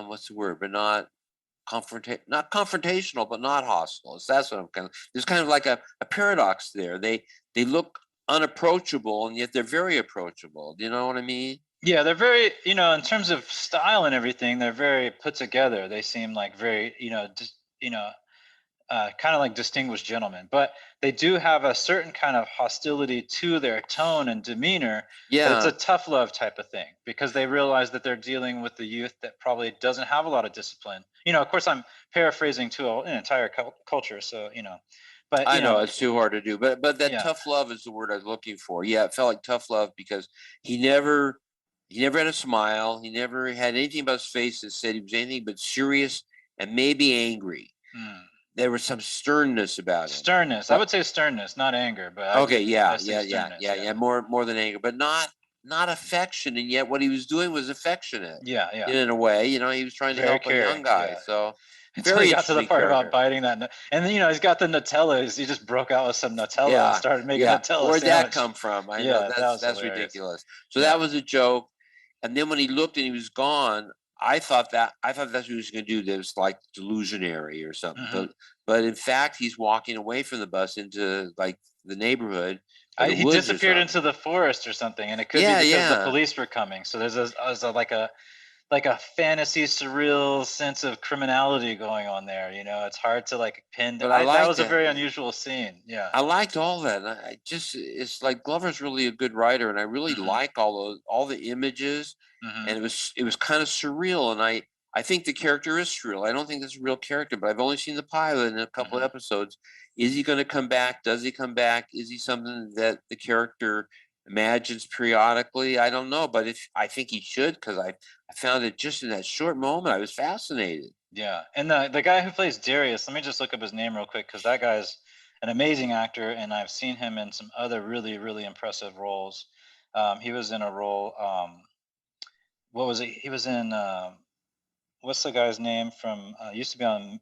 B: what's the word? But not confrontational, but not hostile. So that's what I'm kind of. There's kind of like a paradox there. They look unapproachable, and yet they're very approachable. Do you know what I mean?
A: Yeah, they're very, in terms of style and everything, they're very put together. They seem like very, just, kind of like distinguished gentlemen, but they do have a certain kind of hostility to their tone and demeanor. But it's
B: Yeah,
A: a tough love type of thing because they realize that they're dealing with the youth that probably doesn't have a lot of discipline. Of course, I'm paraphrasing to an entire culture, so but
B: I know it's too hard to do, but that
A: yeah,
B: tough love is the word I was looking for. Yeah, it felt like tough love because he never he never had a smile. He never had anything about his face that said he was anything but serious and maybe angry.
A: mm.
B: There was some sternness about him.
A: Sternness. I
B: But
A: would say sternness, not anger, but
B: okay,
A: I
B: yeah,
A: say
B: yeah, yeah,
A: sternness.
B: yeah,
A: Yeah,
B: yeah, more than anger, but not affection. And yet what he was doing was affectionate
A: yeah, yeah.
B: in a way. He was trying to
A: Very
B: help a young
A: caring.
B: guy.
A: Yeah.
B: So
A: Until he
B: very
A: got to the
B: interesting
A: part about
B: character.
A: biting that, and then he's got the Nutella. He just broke out with some Nutella and
B: Yeah,
A: started making a
B: yeah.
A: Nutella
B: Where'd that
A: sandwich.
B: come from? I know
A: Yeah, that was
B: that's
A: hilarious.
B: ridiculous. So that
A: Yeah.
B: was a joke. And then when he looked and he was gone, I thought that's what he was going to do. That was like delusionary or something.
A: Hmm.
B: But in fact, he's walking away from the bus into like the neighborhood or the
A: He
B: woods or
A: disappeared
B: something.
A: into the forest or something, and it could be
B: Yeah,
A: because the
B: yeah.
A: police were coming. So there's like a fantasy surreal sense of criminality going on there. It's hard to like pin.
B: But I
A: That
B: liked
A: was a
B: it.
A: very unusual scene. Yeah.
B: I liked all that. I just it's like Glover's really a good writer, and I really
A: Hmm.
B: like all the images,
A: Hmm.
B: and it was kind of surreal, and I think the character is surreal. I don't think that's a real character, but I've only seen the pilot and a couple of
A: Hmm.
B: episodes. Is he going to come back? Does he come back? Is he something that the character imagines periodically? I don't know, but if I think he should because I found it just in that short moment. I was fascinated.
A: Yeah, and the guy who plays Darius, let me just look up his name real quick because that guy's an amazing actor, and I've seen him in some other really, really impressive roles. He was in a role. What was it? He was in. What's the guy's name from? Used to be on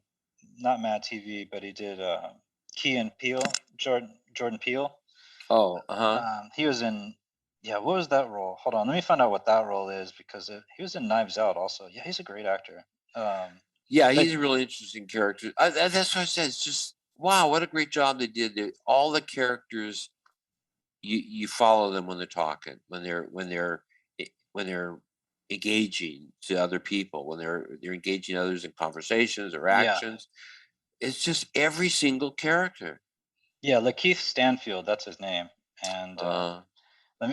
A: not Mad TV, but he did Key and Peele. Jordan Peele.
B: Oh, uh-huh.
A: He was in. Yeah, what was that role? Hold on, let me find out what that role is because he was in Knives Out also. Yeah, he's a great actor.
B: Yeah,
A: But
B: he's a really interesting character. That's what I said. It's just wow, what a great job they did there. All the characters, you follow them when they're talking, when they're engaging to other people, when they're engaging others in conversations or
A: yeah,
B: actions. It's just every single character.
A: yeah, Lakeith Stanfield, that's his name. And
B: Uh,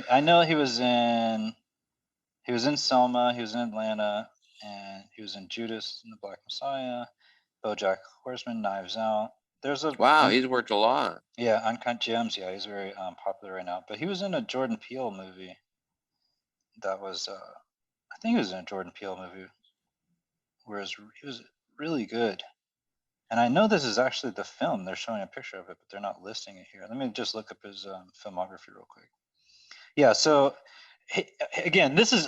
A: I know he was in Selma, he was in Atlanta, and he was in Judas and the Black Messiah, BoJack Horseman, Knives Out. There's a
B: wow, he's worked a lot.
A: yeah, Uncut Gems. Yeah, he's very popular right now. But he was in a Jordan Peele movie that was I think he was in a Jordan Peele movie where he was really good. And I know this is actually the film. They're showing a picture of it, but they're not listing it here. Let me just look up his filmography real quick. Yeah, so again, this is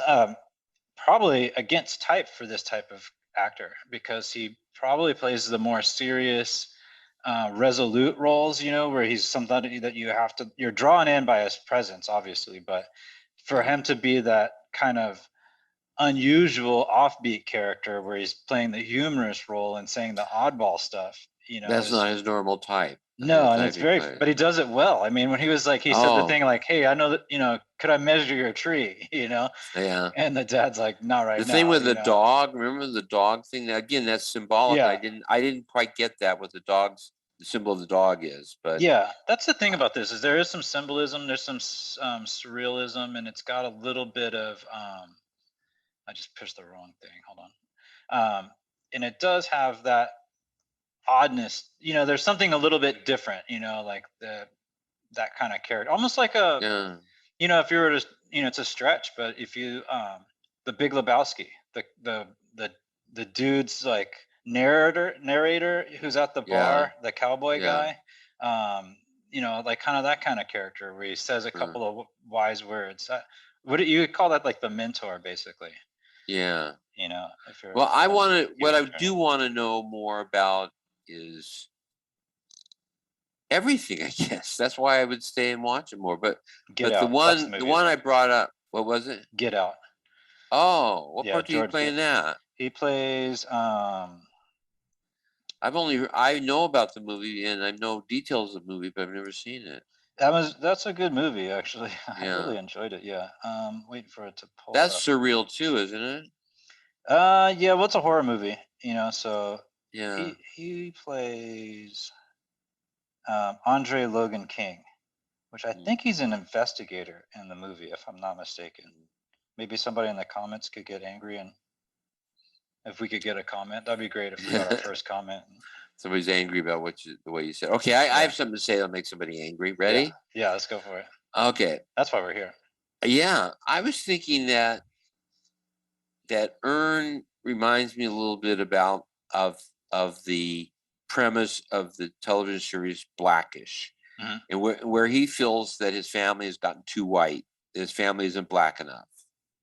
A: probably against type for this type of actor because he probably plays the more serious, resolute roles. Where he's somebody that you're drawn in by his presence, obviously, but for
B: Yeah.
A: him to be that kind of unusual offbeat character where he's playing the humorous role and saying the oddball stuff,
B: That's
A: is
B: not his normal type. The
A: no, and
B: type
A: it's
B: he
A: very,
B: plays.
A: but he does it well. I mean, when he was like, he said the
B: Oh,
A: thing like, "Hey, I know that, could I measure your tree?"
B: yeah.
A: And the dad's like, "Not
B: The
A: right
B: thing
A: now,"
B: with the dog, remember the dog thing? Again, that's symbolic.
A: Yeah,
B: I didn't quite get that what the symbol of the dog is, but
A: yeah. That's the thing
B: uh,
A: about this is there is some symbolism, there's some surrealism, and it's got a little bit of. I just pushed the wrong thing. Hold on. And it does have that oddness. There's something a little bit different. Like that kind of character, almost like a.
B: yeah,
A: If you were to, it's a stretch, but if you, the Big Lebowski, the dude's like narrator who's at the
B: yeah,
A: bar, the cowboy
B: yeah,
A: guy, like kind of that kind of character where he says a
B: uh,
A: couple of wise words. What do you would call that? Like the mentor, basically.
B: yeah.
A: If you're
B: Well,
A: he
B: what
A: was
B: I
A: a
B: do
A: trainer.
B: want to know more about is everything, I guess. That's why I would stay and watch it more.
A: Get
B: But the
A: Out. That's the
B: one the
A: movie his
B: one I
A: name.
B: brought up, what was it?
A: Get Out.
B: Oh, what
A: Yeah,
B: part do you
A: Jordan
B: play
A: Peele.
B: in that?
A: He plays.
B: I know about the movie and I know details of the movie, but I've never seen it.
A: That's a good movie actually. I
B: Yeah.
A: really enjoyed it. Yeah. Waiting for it to pull
B: That's
A: up.
B: surreal too, isn't it?
A: Yeah, well, it's a horror movie, so
B: Yeah.
A: He plays Andre Logan King, which I think he's an investigator in the movie, if I'm not mistaken. Maybe somebody in the comments could get angry, and if we could get a comment, that'd be great if we got our first comment.
B: Somebody's angry about the way you said. Okay, I
A: Yeah.
B: have something to say that'll make somebody angry.
A: Yeah,
B: Ready?
A: yeah, let's go for it.
B: Okay.
A: That's why we're here.
B: Yeah, I was thinking that Earn reminds me a little bit about of the premise of the television series Blackish,
A: Mhm.
B: and where he feels that his family has gotten too white, that his family isn't black enough,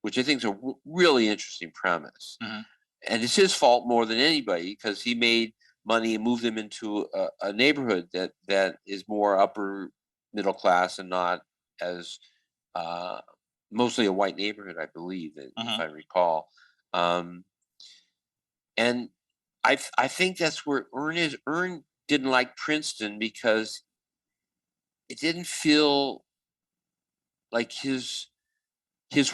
B: which I think is a really interesting premise.
A: Mhm.
B: And it's his fault more than anybody because he made money and moved them into a neighborhood that is more upper middle class and not as uh, mostly a white neighborhood, I believe, if
A: Mhm.
B: I recall. Um, and I think that's where Earn is. Earn didn't like Princeton because it didn't feel like his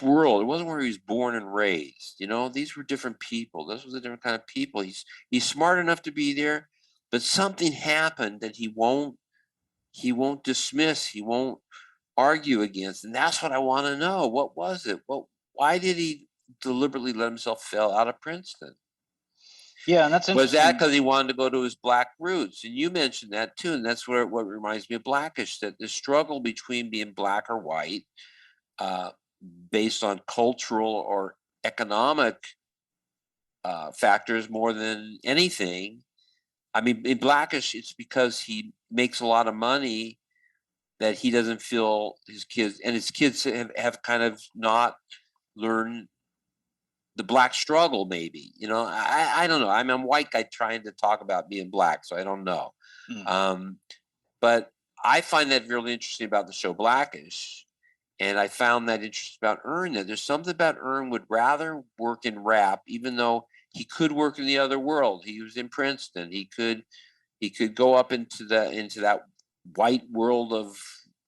B: world. It wasn't where he was born and raised. You know, these were different people. This was a different kind of people. He's smart enough to be there, but something happened that he won't dismiss. He won't argue against, and that's what I want to know. What was it? Why did he deliberately let himself fail out of Princeton?
A: Yeah, and that's
B: Was that
A: interesting.
B: because he wanted to go to his black roots? And you mentioned that too, and that's what reminds me of Blackish. That the struggle between being black or white, uh, based on cultural or economic factors more than anything. I mean, in Blackish, it's because he makes a lot of money that he doesn't feel his kids have kind of not learned the black struggle. Maybe, you know, I don't know. I'm a white guy trying to talk about being black, so I don't know.
A: Mm.
B: But I find that really interesting about the show Blackish. And I found that interesting about Earn, that there's something about Earn would rather work in rap, even though he could work in the other world. He was in Princeton. He could go up into that white world of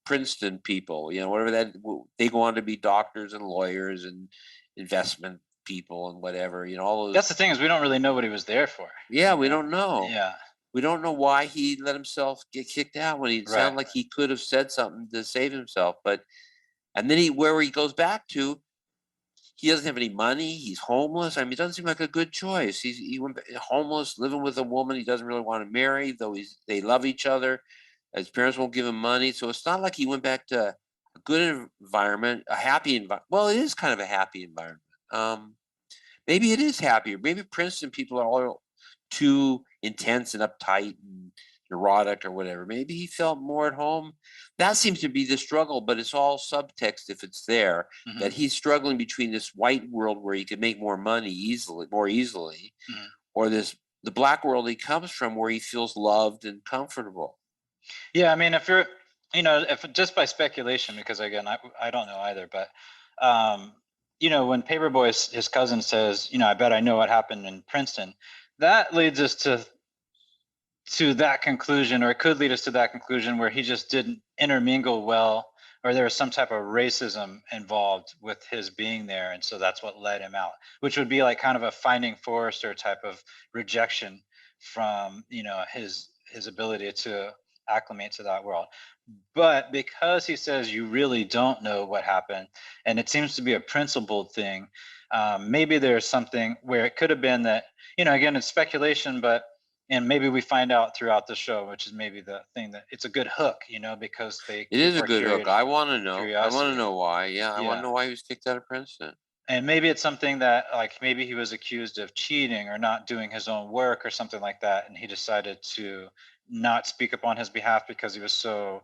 B: Princeton people, you know, whatever that they go on to be doctors and lawyers and investment people and whatever, you know, all those.
A: That's the thing, is we don't really know what he was there for.
B: Yeah, we don't know.
A: Yeah.
B: We don't know why he let himself get kicked out when he sounded
A: Right.
B: like he could have said something to save himself. But and then where he goes back to, he doesn't have any money. He's homeless. I mean, it doesn't seem like a good choice. He went homeless, living with a woman he doesn't really want to marry, though they love each other. His parents won't give him money, so it's not like he went back to a good environment, a happy environment. Well, it is kind of a happy environment. Maybe it is happier. Maybe Princeton people are all too intense and uptight and neurotic or whatever. Maybe he felt more at home. That seems to be the struggle, but it's all subtext if it's there,
A: Mhm.
B: that he's struggling between this white world where he could make more money more easily,
A: Mhm.
B: or the black world he comes from where he feels loved and comfortable.
A: Yeah, I mean, if you're, if just by speculation, because again, I don't know either, but um, when Paperboy, his cousin says, I bet I know what happened in Princeton, that leads us to that conclusion, or it could lead us to that conclusion where he just didn't intermingle well, or there was some type of racism involved with his being there, and so that's what led him out, which would be like kind of a Finding Forrester type of rejection from his ability to acclimate to that world. But because he says you really don't know what happened, and it seems to be a principled thing, maybe there's something where it could have been that, again, it's speculation, but and maybe we find out throughout the show, which is maybe the thing, that it's a good hook, because
B: It is a
A: people are
B: good hook.
A: curious,
B: I want to know. I want to
A: curiosity.
B: know why. Yeah, I want to
A: Yeah.
B: know why he was kicked out of Princeton.
A: And maybe it's something that, like, maybe he was accused of cheating or not doing his own work or something like that, and he decided to not speak up on his behalf because he was so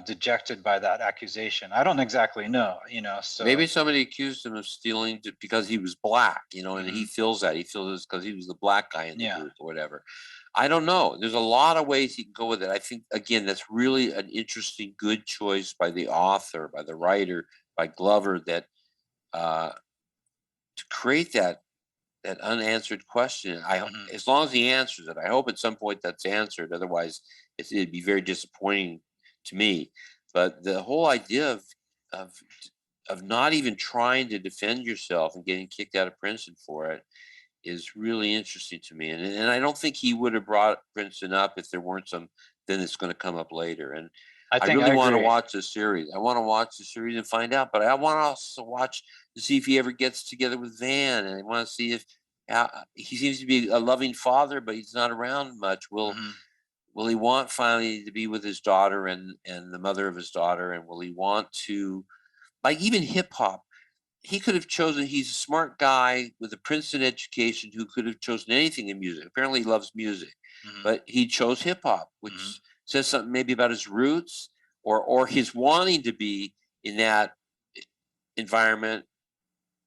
A: dejected by that accusation. I don't exactly know, so.
B: Maybe somebody accused him of stealing because he was black, and he
A: Mhm.
B: feels that. He feels it's because he was the black guy in the
A: Yeah.
B: group or whatever. I don't know. There's a lot of ways he can go with it. I think, again, that's really an interesting, good choice by the author, by the writer, by Glover, that to create that unanswered question.
A: Mhm.
B: As long as he answers it, I hope at some point that's answered. Otherwise, it'd be very disappointing to me. But the whole idea of of not even trying to defend yourself and getting kicked out of Princeton for it is really interesting to me, and I don't think he would have brought Princeton up if there weren't some then it's going to come up later. And
A: I
B: I
A: think
B: really
A: I
B: want to
A: agree.
B: watch the series. I want to watch the series and find out, but I want to also watch to see if he ever gets together with Van, and I want to see if he seems to be a loving father, but he's not around much.
A: Hmm.
B: Will he want finally to be with his daughter and the mother of his daughter, and will he want to like even hip hop? He could have chosen. He's a smart guy with a Princeton education who could have chosen anything in music. Apparently, he loves music,
A: Hmm.
B: but he chose hip hop,
A: Hmm.
B: which says something maybe about his roots or his wanting to be in that environment.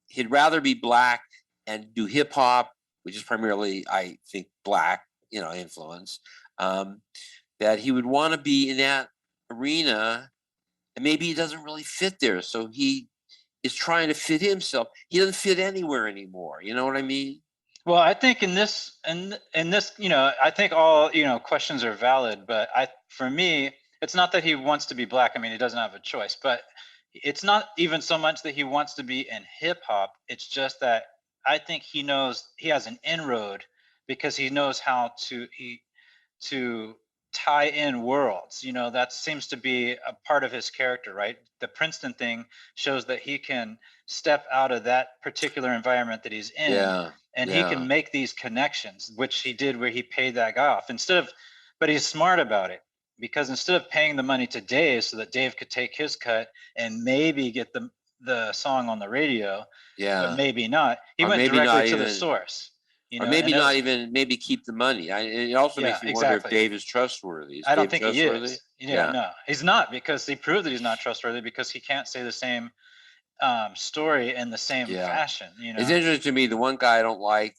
B: He'd rather be black and do hip hop, which is primarily, I think, black, influence. Um, that he would want to be in that arena, and maybe he doesn't really fit there, so he is trying to fit himself. He doesn't fit anywhere anymore. You know what I mean?
A: Well, I think in this, I think all, questions are valid, but for me, it's not that he wants to be black. I mean, he doesn't have a choice, but it's not even so much that he wants to be in hip hop. It's just that I think he knows he has an inroad because he knows how to tie in worlds. That seems to be a part of his character, right? The Princeton thing shows that he can step out of that particular environment that he's in,
B: Yeah,
A: and he can
B: yeah,
A: make these connections, which he did where he paid that guy off but he's smart about it, because instead of paying the money to Dave so that Dave could take his cut and maybe get the song on the radio, but
B: yeah.
A: maybe not, he
B: Or
A: went
B: maybe
A: directly
B: not
A: to the
B: even,
A: source.
B: or
A: And
B: maybe not even, maybe keep the money. It also
A: yeah,
B: makes me wonder if
A: exactly.
B: Dave is trustworthy. Is
A: I don't
B: Dave
A: think he
B: trustworthy?
A: is. Yeah,
B: Yeah,
A: no, he's not, because he proved that he's not trustworthy because he can't say the same story in the same
B: yeah.
A: fashion.
B: It's interesting to me. The one guy I don't like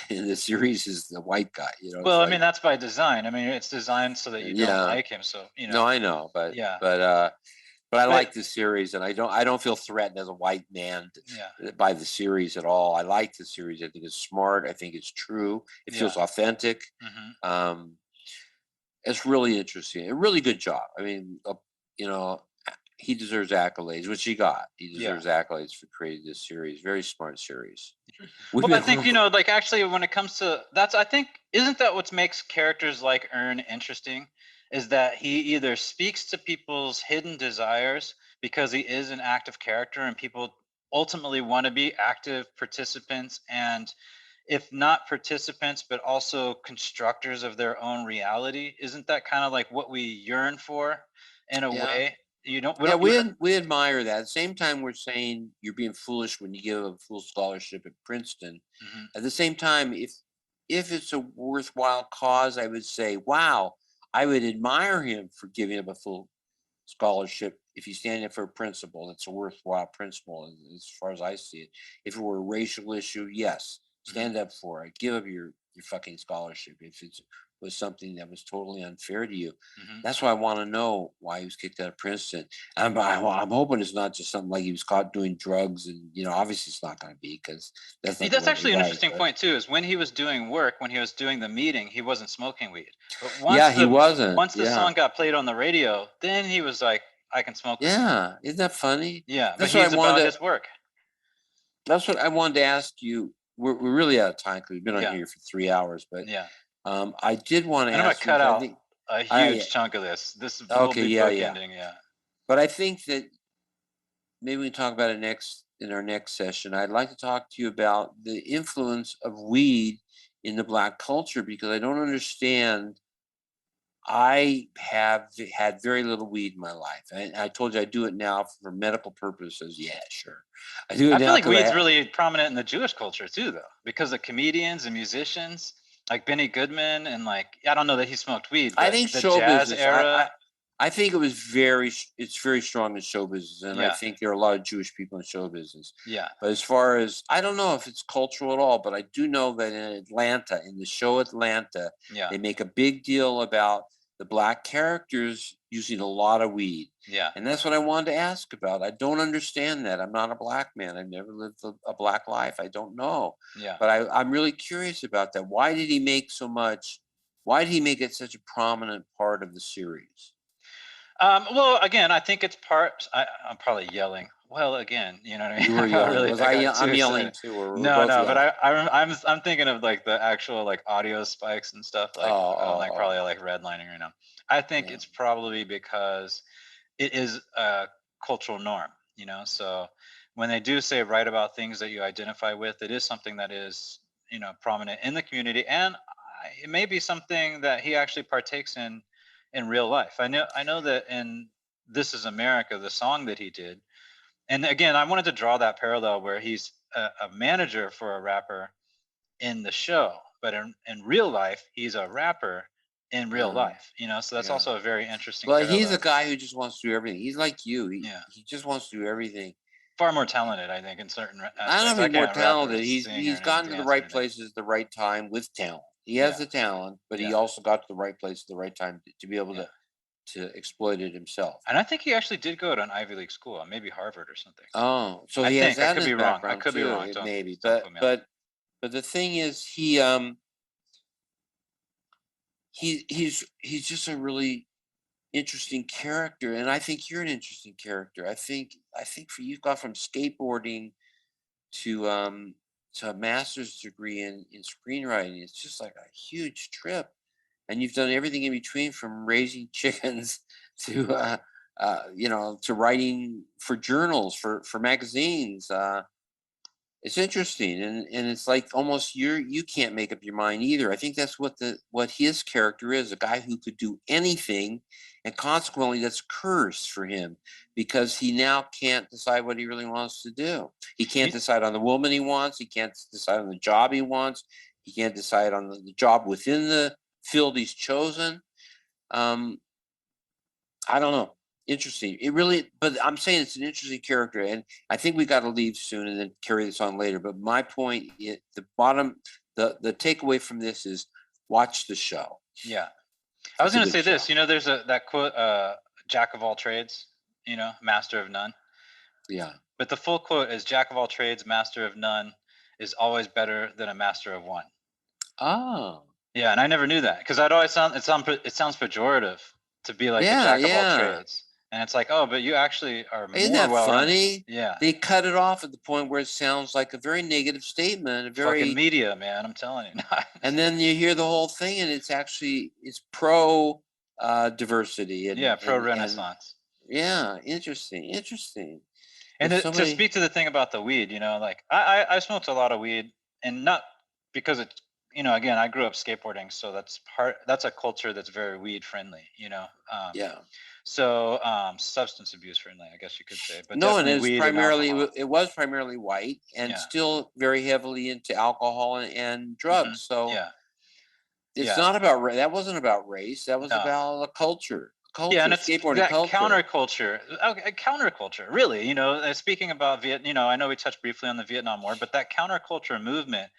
B: in the series is the white guy. It's
A: Well, I mean,
B: like,
A: that's by design. I mean, it's designed so that you don't
B: yeah,
A: like him. So,
B: no, I know, but
A: yeah,
B: but I
A: but
B: like the series, and I don't feel threatened as a white man
A: yeah,
B: by the series at all. I like the series. I think it's smart. I think it's true. It
A: yeah.
B: feels authentic.
A: Hmm.
B: Um, it's really interesting. A really good job. I mean, you know, he deserves accolades, which he got. He
A: Yeah.
B: deserves accolades for creating this series. Very smart series. We've
A: Well, I
B: been
A: think, like, actually, when it comes to I think, isn't that what makes characters like Ern interesting? Is that he either speaks to people's hidden desires because he is an active character and people ultimately want to be active participants, and if not participants, but also constructors of their own reality. Isn't that kind of like what we yearn for in a
B: yeah.
A: way? We
B: Yeah,
A: don't,
B: we admire that. At the same time, we're saying you're being foolish when you give a full scholarship at Princeton.
A: Mhm.
B: At the same time, if it's a worthwhile cause, I would say, wow, I would admire him for giving up a full scholarship if he's standing up for a principle. It's a worthwhile principle, as far as I see it. If it were a racial issue, yes,
A: Mhm.
B: stand up for it. Give up your fucking scholarship if it was something that was totally unfair to you.
A: Mhm.
B: That's why I want to know why he was kicked out of Princeton. I'm hoping it's not just something like he was caught doing drugs, and obviously it's not going to be because that's not the
A: That's
B: way they
A: actually an
B: write.
A: interesting
B: But
A: point too. Is when he was doing work, when he was doing the meeting, he wasn't smoking weed. But
B: yeah, he wasn't.
A: once the
B: Yeah,
A: song got played on the radio, then he was like, "I can smoke weed now."
B: yeah, isn't that funny?
A: Yeah, but
B: That's what I
A: he's about
B: wanted.
A: his work.
B: That's what I wanted to ask you. We're really out of time because we've been on
A: Yeah,
B: here for 3 hours. But
A: yeah.
B: I did want to
A: And I'm gonna
B: ask you
A: cut
B: because I
A: out
B: think
A: a
B: I
A: huge chunk of this. This will
B: okay,
A: be
B: yeah, yeah.
A: bookending. Yeah.
B: But I think that maybe we can talk about it in our next session. I'd like to talk to you about the influence of weed in the black culture because I don't understand. I have had very little weed in my life. I told you I do it now for medical purposes. Yeah, sure. I do it
A: I feel
B: now
A: like
B: because
A: weed's really prominent in the Jewish culture too, though, because of comedians and musicians like Benny Goodman, and like, I don't know that he smoked weed,
B: I
A: but
B: think
A: the
B: show
A: jazz
B: business. I
A: era.
B: I think it's very strong in show business, and I
A: Yeah,
B: think there are a lot of Jewish people in show business.
A: yeah,
B: But as far as I don't know if it's cultural at all, but I do know that in Atlanta, in the show Atlanta,
A: yeah,
B: they make a big deal about the black characters using a lot of weed.
A: yeah,
B: And that's what I wanted to ask about. I don't understand that. I'm not a black man. I've never lived a black life. I don't know.
A: yeah.
B: But I'm really curious about that. Why did he make so much? Why did he make it such a prominent part of the series?
A: Well, again, I think it's part. I'm probably yelling. Well, again, you know what I mean?
B: You were
A: I got
B: yelling.
A: I got too
B: I'm yelling
A: excited.
B: too, or we're
A: No,
B: both
A: no, but
B: yelling?
A: I'm thinking of like the actual like audio spikes and stuff.
B: Oh,
A: Like
B: oh,
A: probably
B: oh,
A: like redlining right now. I think
B: yeah.
A: it's probably because it is a cultural norm, you know. So when they do say write about things that you identify with, it is something that is, you know, prominent in the community, and it may be something that he actually partakes in real life. I know that in This Is America, the song that he did, and again, I wanted to draw that parallel where he's a manager for a rapper in the show, but in real life, he's a rapper in real
B: Uh,
A: life, you know. So that's
B: yeah.
A: also a very interesting
B: Well, he's a
A: parallel.
B: guy who just wants to do everything. He's like you.
A: Yeah,
B: He just wants to do everything.
A: far more talented, I think, in certain
B: I don't know
A: aspects.
B: if
A: I
B: he's more
A: can't rap or
B: talented.
A: sing or
B: He's
A: any
B: gotten to the
A: dance or
B: right
A: anything.
B: places at the right time with talent. He has
A: Yeah,
B: the talent, but he
A: yeah,
B: also got to the right place at the right time to be able
A: yeah.
B: to exploit it himself.
A: And I think he actually did go to an Ivy League school, maybe Harvard or something.
B: Oh, so
A: I
B: he has
A: think I
B: that in
A: could
B: his
A: be wrong. I
B: background
A: could be
B: too,
A: wrong.
B: maybe.
A: Don't quote me on that.
B: But the thing is, he's just a really interesting character, and I think you're an interesting character. I think for you've got from skateboarding to a master's degree in screenwriting. It's just like a huge trip, and you've done everything in between, from raising chickens to you know, to writing for journals, for magazines. It's interesting, and it's like almost you can't make up your mind either. I think that's what his character is, a guy who could do anything, and consequently that's a curse for him, because he now can't decide what he really wants to do. He can't
A: You,
B: decide on the woman he wants. He can't decide on the job he wants. He can't decide on the job within the field he's chosen. Um, I don't know. Interesting. It really, but I'm saying it's an interesting character, and I think we got to leave soon and then carry this on later. But my point, the takeaway from this is watch the show.
A: yeah. I was
B: It's a
A: going to
B: good
A: say
B: show.
A: this. You know, there's that quote, "Jack of all trades, you know, master of none."
B: Yeah.
A: But the full quote is, "Jack of all trades, master of none, is always better than a master of one."
B: Oh.
A: Yeah, and I never knew that because I'd always it sounds pejorative to be like a
B: Yeah.
A: jack of all
B: Yeah.
A: trades, and it's like, oh, but you actually are
B: Isn't
A: more
B: that
A: well-rounded.
B: funny?
A: Yeah,
B: They cut it off at the point where it sounds like a very negative statement, a
A: fucking
B: very,
A: media, man. I'm telling you.
B: and then you hear the whole thing, and it's pro diversity
A: Yeah,
B: and
A: pro-Renaissance.
B: yeah, interesting, interesting.
A: And
B: There's so
A: to
B: many.
A: speak to the thing about the weed, you know, like I smoked a lot of weed, and not because it, you know, again, I grew up skateboarding, so that's a culture that's very weed friendly, you know.
B: Yeah.
A: So substance abuse friendly, I guess you could say, but
B: No, and
A: definitely weed and alcohol.
B: it was primarily white, and
A: Yeah.
B: still very heavily into alcohol and drugs. So
A: Yeah.
B: it's
A: Yeah.
B: not about that wasn't about race. That was
A: No.
B: about a
A: Yeah, and it's
B: skateboarding
A: that
B: culture.
A: counterculture, counterculture, really. You know, speaking about you know, I know we touched briefly on the Vietnam War, but that counterculture movement,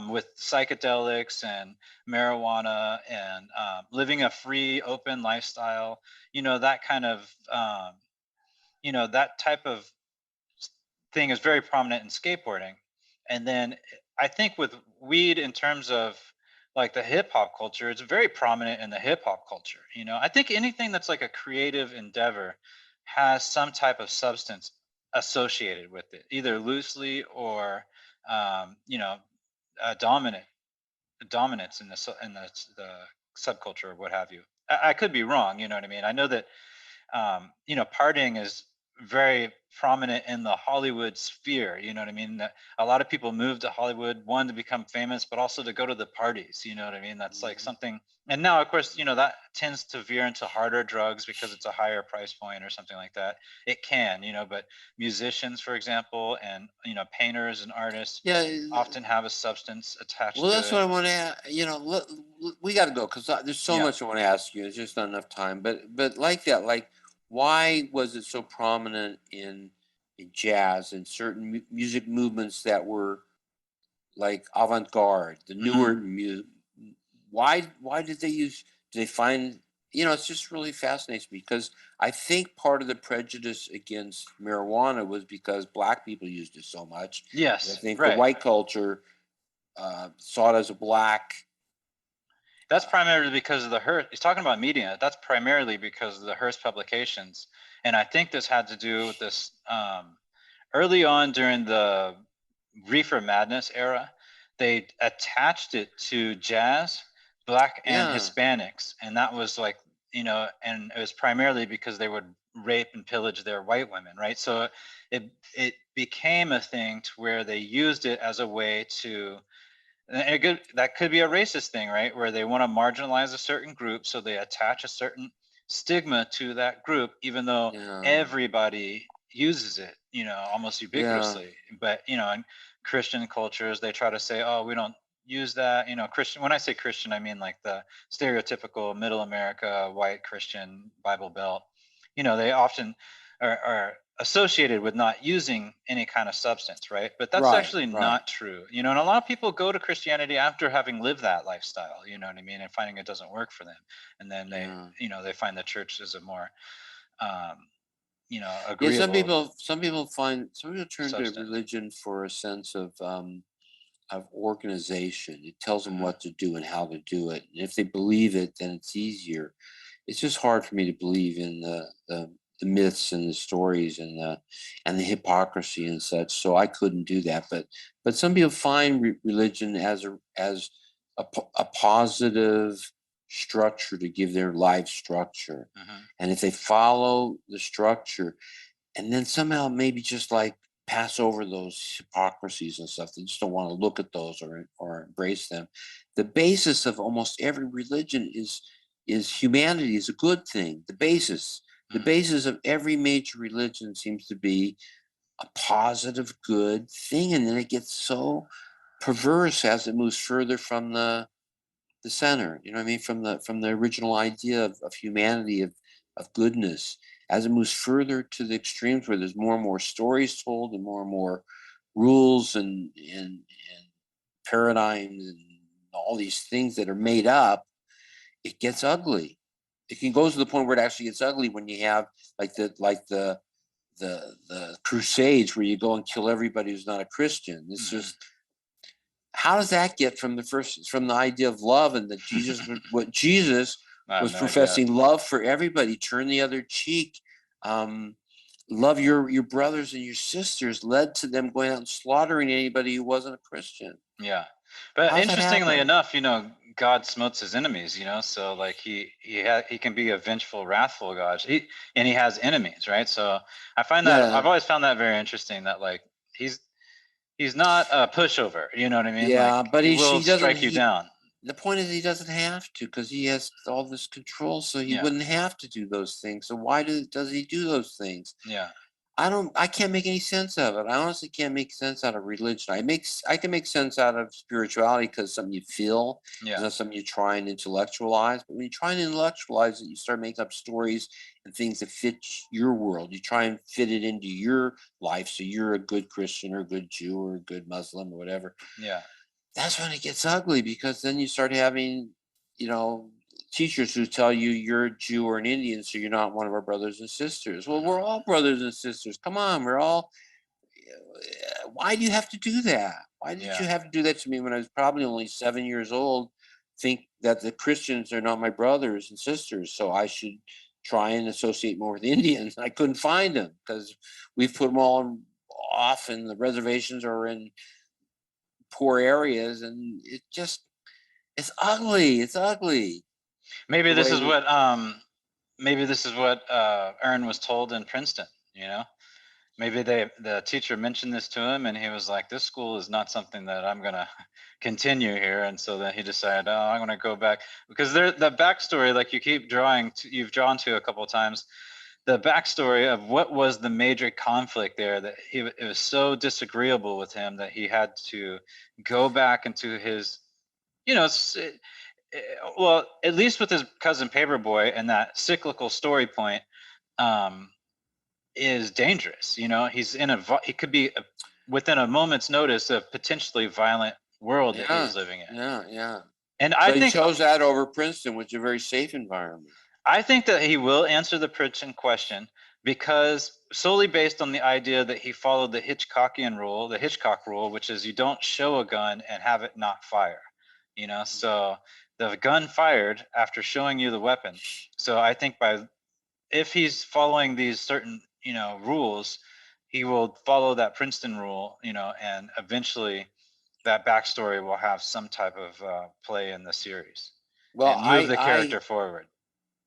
A: with psychedelics and marijuana and living a free, open lifestyle, you know, that kind of, you know, that type of thing is very prominent in skateboarding. And then I think with weed, in terms of like the hip hop culture, it's very prominent in the hip hop culture. You know, I think anything that's like a creative endeavor has some type of substance associated with it, either loosely or, you know, dominant dominance in the subculture or what have you. I could be wrong. You know what I mean? I know that, you know, partying is very prominent in the Hollywood sphere. You know what I mean? That a lot of people move to Hollywood, one, to become famous, but also to go to the parties. You know what I mean? That's like
B: Mhm.
A: something. And now, of course, you know, that tends to veer into harder drugs because it's a higher price point or something like that. It can, you know, but musicians, for example, and, you know, painters and artists
B: Yeah.
A: often have a substance attached
B: Well,
A: to
B: that's
A: it.
B: what I want to. You know, we got to go because there's so
A: Yeah.
B: much I want to ask you. It's just not enough time. But like that, like, why was it so prominent in jazz and certain music movements that were like avant-garde, the newer
A: Mhm.
B: music? Why did they use? Did they find? You know, it's just really fascinates me because I think part of the prejudice against marijuana was because black people used it so much. I
A: Yes.
B: think the
A: Right.
B: white culture saw it as a black.
A: That's primarily because of the Hearst. He's talking about media. That's primarily because of the Hearst publications And I think this had to do with this early on during the Reefer Madness era, they attached it to jazz, black and
B: Yeah.
A: Hispanics, and that was like, and it was primarily because they would rape and pillage their white women, right? So it became a thing to where they used it as a way to, and that could be a racist thing, right? Where they want to marginalize a certain group, so they attach a certain stigma to that group, even though
B: Yeah.
A: everybody uses it, almost
B: Yeah.
A: ubiquitously. But in Christian cultures, they try to say, "Oh, we don't use that." Christian. When I say Christian, I mean like the stereotypical Middle America white Christian Bible Belt. They often are associated with not using any kind of substance, right? But that's
B: Right.
A: actually
B: Right.
A: not true. And a lot of people go to Christianity after having lived that lifestyle, you know what I mean, and finding it doesn't work for them. And then
B: Yeah.
A: they find the church is a more, um,
B: Yeah.
A: agreeable
B: Some people turn to
A: substance.
B: religion for a sense of organization. It tells them
A: Hmm.
B: what to do and how to do it. And if they believe it, then it's easier. It's just hard for me to believe in the myths and the stories and the hypocrisy and such. So I couldn't do that. But some people find religion as a positive structure to give their life structure.
A: Hmm.
B: And if they follow the structure, and then somehow maybe just like pass over those hypocrisies and stuff. They just don't want to look at those or embrace them. The basis of almost every religion is humanity is a good thing. The
A: Hmm.
B: basis of every major religion seems to be a positive, good thing, and then it gets so perverse as it moves further from the center. You know what I mean? From the original idea of humanity of goodness, as it moves further to the extremes where there's more and more stories told and more rules and paradigms and all these things that are made up, it gets ugly. It can go to the point where it actually gets ugly when you have like the crusades where you go and kill everybody who's not a Christian. It's
A: Hmm.
B: just, how does that get from the idea of love and that what Jesus
A: I have
B: was
A: no idea.
B: professing love for everybody, turn the other cheek, um, love your brothers and your sisters, led to them going out and slaughtering anybody who wasn't a Christian.
A: Yeah. But
B: How's that
A: interestingly
B: happen?
A: enough, God smotes his enemies, so like he can be a vengeful, wrathful God. And he has enemies, right? So I've
B: Yeah,
A: always found that very interesting, that like he's not a pushover, you know what I mean? Like
B: yeah, but
A: he
B: he
A: will
B: he doesn't
A: strike you
B: he.
A: down.
B: The point is he doesn't have to because he has all this control, so he
A: Yeah.
B: wouldn't have to do those things. So why does he do those things?
A: Yeah.
B: I can't make any sense of it. I honestly can't make sense out of religion. I can make sense out of spirituality because it's something you feel. It's
A: Yeah.
B: not something you try and intellectualize. But when you try and intellectualize it, you start making up stories and things that fit your world. You try and fit it into your life. So you're a good Christian or a good Jew or a good Muslim or whatever.
A: Yeah.
B: That's when it gets ugly because then you start having, you know, teachers who tell you you're a Jew or an Indian, so you're not one of our brothers and sisters. Well,
A: Hmm.
B: we're all brothers and sisters. Come on, we're all. Why do you have to do that? Why did
A: Yeah.
B: you have to do that to me when I was probably only 7 years old? Think that the Christians are not my brothers and sisters, so I should try and associate more with Indians. I couldn't find them because we've put them all off, and the reservations are in poor areas, and it's ugly. It's ugly
A: Maybe
B: the
A: this
B: way
A: is
B: we.
A: what Aaron was told in Princeton, you know? Maybe the teacher mentioned this to him, and he was like, "This school is not something that I'm gonna continue here." And so then he decided, "Oh, I'm gonna go back," because the backstory, like you've drawn to a couple of times, the backstory of what was the major conflict there, that it was so disagreeable with him that he had to go back into his, you know, well, at least with his cousin Paperboy and that cyclical story point. Um, is dangerous. He's he could be within a moment's notice a potentially violent world that he
B: Yeah,
A: was living in.
B: yeah, yeah.
A: And
B: So he chose that over Princeton, which is a very safe environment.
A: I think that he will answer the Princeton question, because solely based on the idea that he followed the Hitchcock rule, which is you don't show a gun and have it not fire. So the gun fired after showing you the weapon. So I think by if he's following these certain, rules, he will follow that Princeton rule, and eventually that backstory will have some type of play in the series
B: Well,
A: and move the character forward.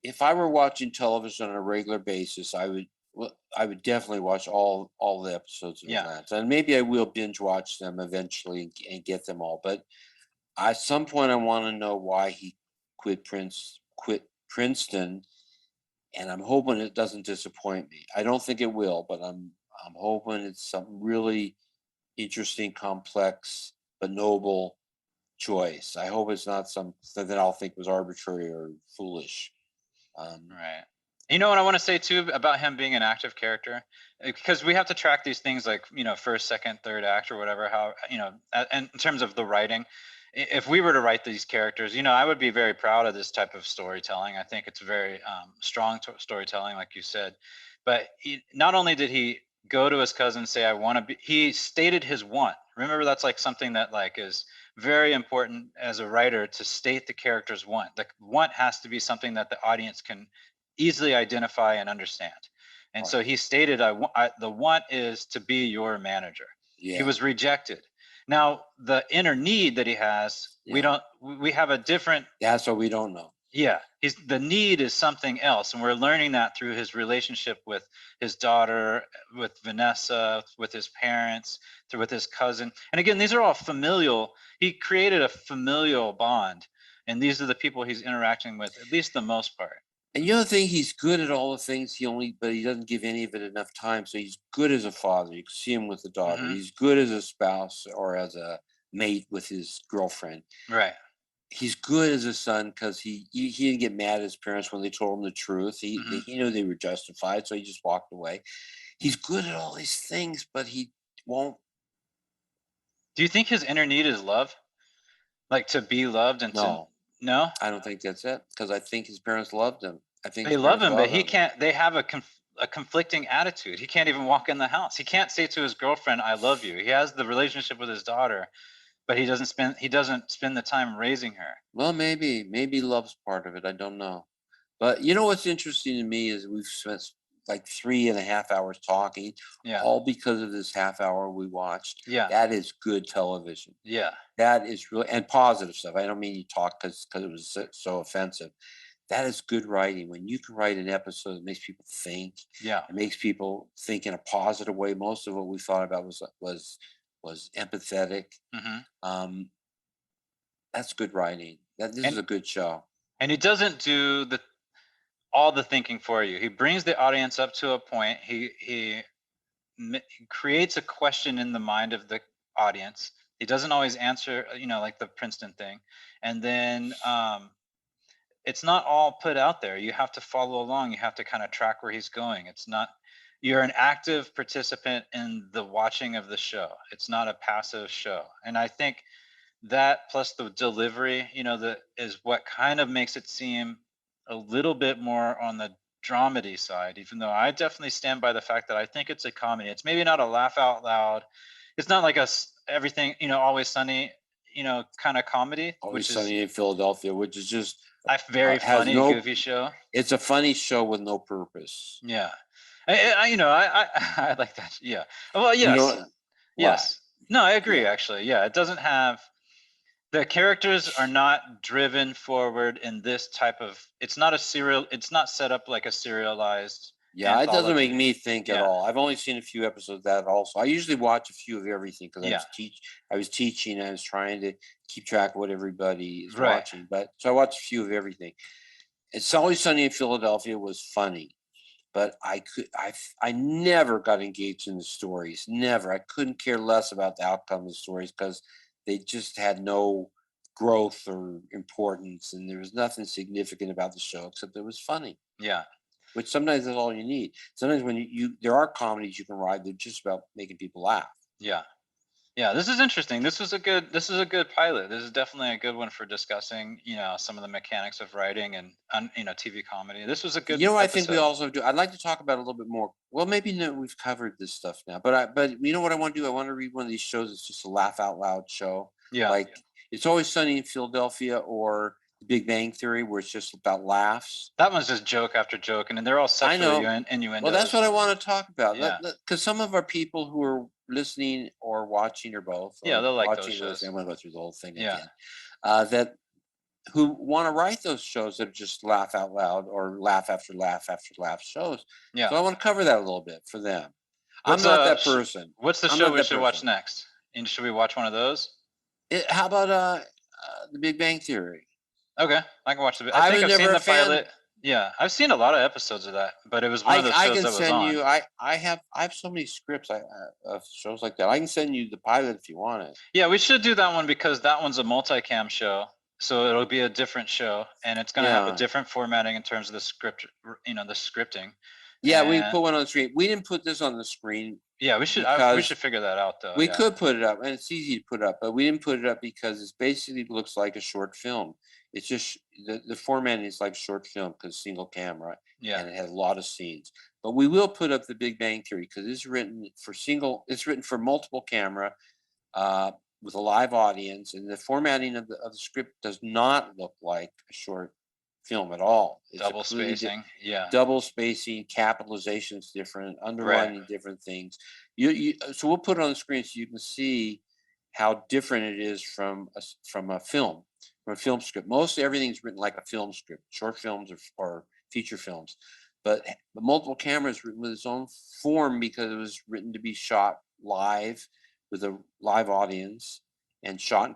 B: if I were watching television on a regular basis, I would definitely watch all the episodes of
A: Yeah.
B: Atlanta, and maybe I will binge watch them eventually and get them all. But at some point, I want to know why he quit Princeton, and I'm hoping it doesn't disappoint me. I don't think it will, but I'm hoping it's something really interesting, complex, but noble choice. I hope it's not something that I'll think was arbitrary or foolish.
A: Right. You know what I want to say too about him being an active character, because we have to track these things like, first, second, third act or whatever. How, and in terms of the writing, if we were to write these characters, I would be very proud of this type of storytelling. I think it's very strong storytelling, like you said. But not only did he go to his cousin and say, "I want to be," he stated his want. Remember, that's like something that like is very important as a writer, to state the character's want. The want has to be something that the audience can easily identify and understand. And so he stated, the want is to be your manager. He was rejected. Now, the inner need that he has, we have a different.
B: That's what we don't know.
A: Yeah, the need is something else, and we're learning that through his relationship with his daughter, with Vanessa, with his parents, with his cousin. And again, these are all familial. He created a familial bond, and these are the people he's interacting with, at least the most part.
B: And the other thing, he's good at all the things. But he doesn't give any of it enough time. So he's good as a father. You can see him with the daughter.
A: Mhm.
B: He's good as a spouse or as a mate with his girlfriend.
A: Right.
B: He's good as a son because he didn't get mad at his parents when they told him the truth. He knew they were justified, so he just walked away. He's good at all these things, but he won't.
A: Do you think his inner need is love? Like to be loved and to
B: No,
A: no?
B: I don't think that's it because I think his parents loved him. I think
A: They
B: his
A: love
B: parents
A: him, but
B: love
A: he
B: him.
A: can't. They have a conflicting attitude. He can't even walk in the house. He can't say to his girlfriend, "I love you." He has the relationship with his daughter, but he doesn't spend the time raising her.
B: Well, maybe love's part of it. I don't know. But you know what's interesting to me is we've spent like 3.5 hours talking,
A: Yeah.
B: all because of this half hour we watched.
A: Yeah.
B: That is good television.
A: Yeah.
B: That is really, and positive stuff. I don't mean you talk because it was so offensive. That is good writing. When you can write an episode that makes people think,
A: Yeah.
B: it makes people think in a positive way. Most of what we thought about was empathetic.
A: Hmm.
B: That's good writing. This is
A: And
B: a good show.
A: and he doesn't do all the thinking for you. He brings the audience up to a point. He creates a question in the mind of the audience. He doesn't always answer, like the Princeton thing. And then it's not all put out there. You have to follow along. You have to kind of track where he's going. It's not, you're an active participant in the watching of the show. It's not a passive show. And I think that plus the delivery, that is what kind of makes it seem a little bit more on the dramedy side, even though I definitely stand by the fact that I think it's a comedy. It's maybe not a laugh out loud. It's not like everything, Always Sunny, kind of comedy,
B: Always
A: which is
B: Sunny in Philadelphia, which is just
A: a very
B: has
A: funny,
B: no.
A: goofy show.
B: It's a funny show with no purpose.
A: Yeah. I like that. Yeah. Well,
B: You
A: yes.
B: know what?
A: Yes. No, I agree,
B: Yeah.
A: actually. Yeah. It doesn't have, the characters are not driven forward in this type of, it's not set up like a serialized
B: Yeah, it doesn't make
A: anthology.
B: me think at
A: Yeah.
B: all. I've only seen a few episodes of that also. I usually watch a few of everything because
A: Yeah.
B: I was teaching, I was trying to keep track of what everybody is
A: Right.
B: watching. But so I watched a few of everything. It's Always Sunny in Philadelphia was funny, but I never got engaged in the stories. Never. I couldn't care less about the outcome of the stories because they just had no growth or importance, and there was nothing significant about the show except it was funny.
A: Yeah.
B: Which sometimes is all you need. Sometimes when there are comedies you can write, they're just about making people laugh.
A: Yeah. Yeah, this is interesting. This is a good pilot. This is definitely a good one for discussing, some of the mechanics of writing and TV comedy. This was a good
B: You know, I think we
A: episode.
B: also do. I'd like to talk about a little bit more. Well, maybe no, we've covered this stuff now, but you know what I want to do? I want to read one of these shows. It's just a laugh out loud show.
A: Yeah.
B: Like It's Always Sunny in Philadelphia or Big Bang Theory, where it's just about laughs.
A: That one's just joke after joke, and then they're all sexual innuendos.
B: Well, that's what I want to talk about.
A: Yeah.
B: Because some of our people who are listening or watching or both, or
A: they'll like those
B: watching
A: shows.
B: I want to go through the whole thing
A: Yeah.
B: again. That who want to write those shows that are just laugh out loud or laugh after laugh after laugh shows.
A: Yeah.
B: So I want to cover that a little bit for them. I'm not that person.
A: What's the show we should watch next? And should we watch one of those?
B: How about the Big Bang Theory?
A: Okay, I can watch I think I've seen the pilot. Yeah, I've seen a lot of episodes of that, but it was one of those shows that was on.
B: I have so many scripts of shows like that. I can send you the pilot if you want it.
A: Yeah, we should do that one because that one's a multicam show, so it'll be a different show, and it's gonna have a different formatting in terms of the script, the scripting.
B: Yeah, we put one on the screen. We didn't put this on the screen.
A: Yeah, we should figure that out though.
B: We could put it up, and it's easy to put up, but we didn't put it up because it basically looks like a short film. It's just the formatting is like short film because single camera, and it has a lot of scenes. But we will put up the Big Bang Theory because it's written for It's written for multiple camera, with a live audience, and the formatting of the script does not look like a short film at all. It's
A: double spacing,
B: double spacing, capitalization's different, underlining different things. So we'll put it on the screen so you can see how different it is from a film. From a film script. Most everything's written like a film script, short films or feature films. But the multiple cameras written with its own form because it was written to be shot live with a live audience and shot in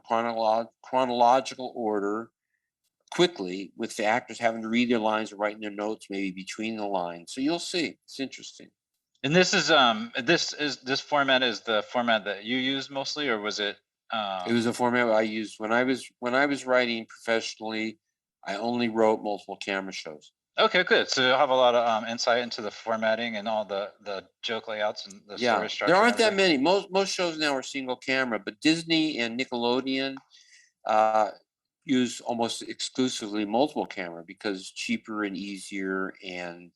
B: chronological order quickly, with the actors having to read their lines or writing their notes maybe between the lines. So you'll see. It's interesting.
A: And this format is the format that you use mostly, or was it?
B: It was a format I used when I was writing professionally. I only wrote multiple camera shows.
A: Okay, good. So you'll have a lot of insight into the formatting and all the joke layouts and the story structure.
B: There aren't that many. Most shows now are single camera, but Disney and Nickelodeon use almost exclusively multiple camera because it's cheaper and easier, and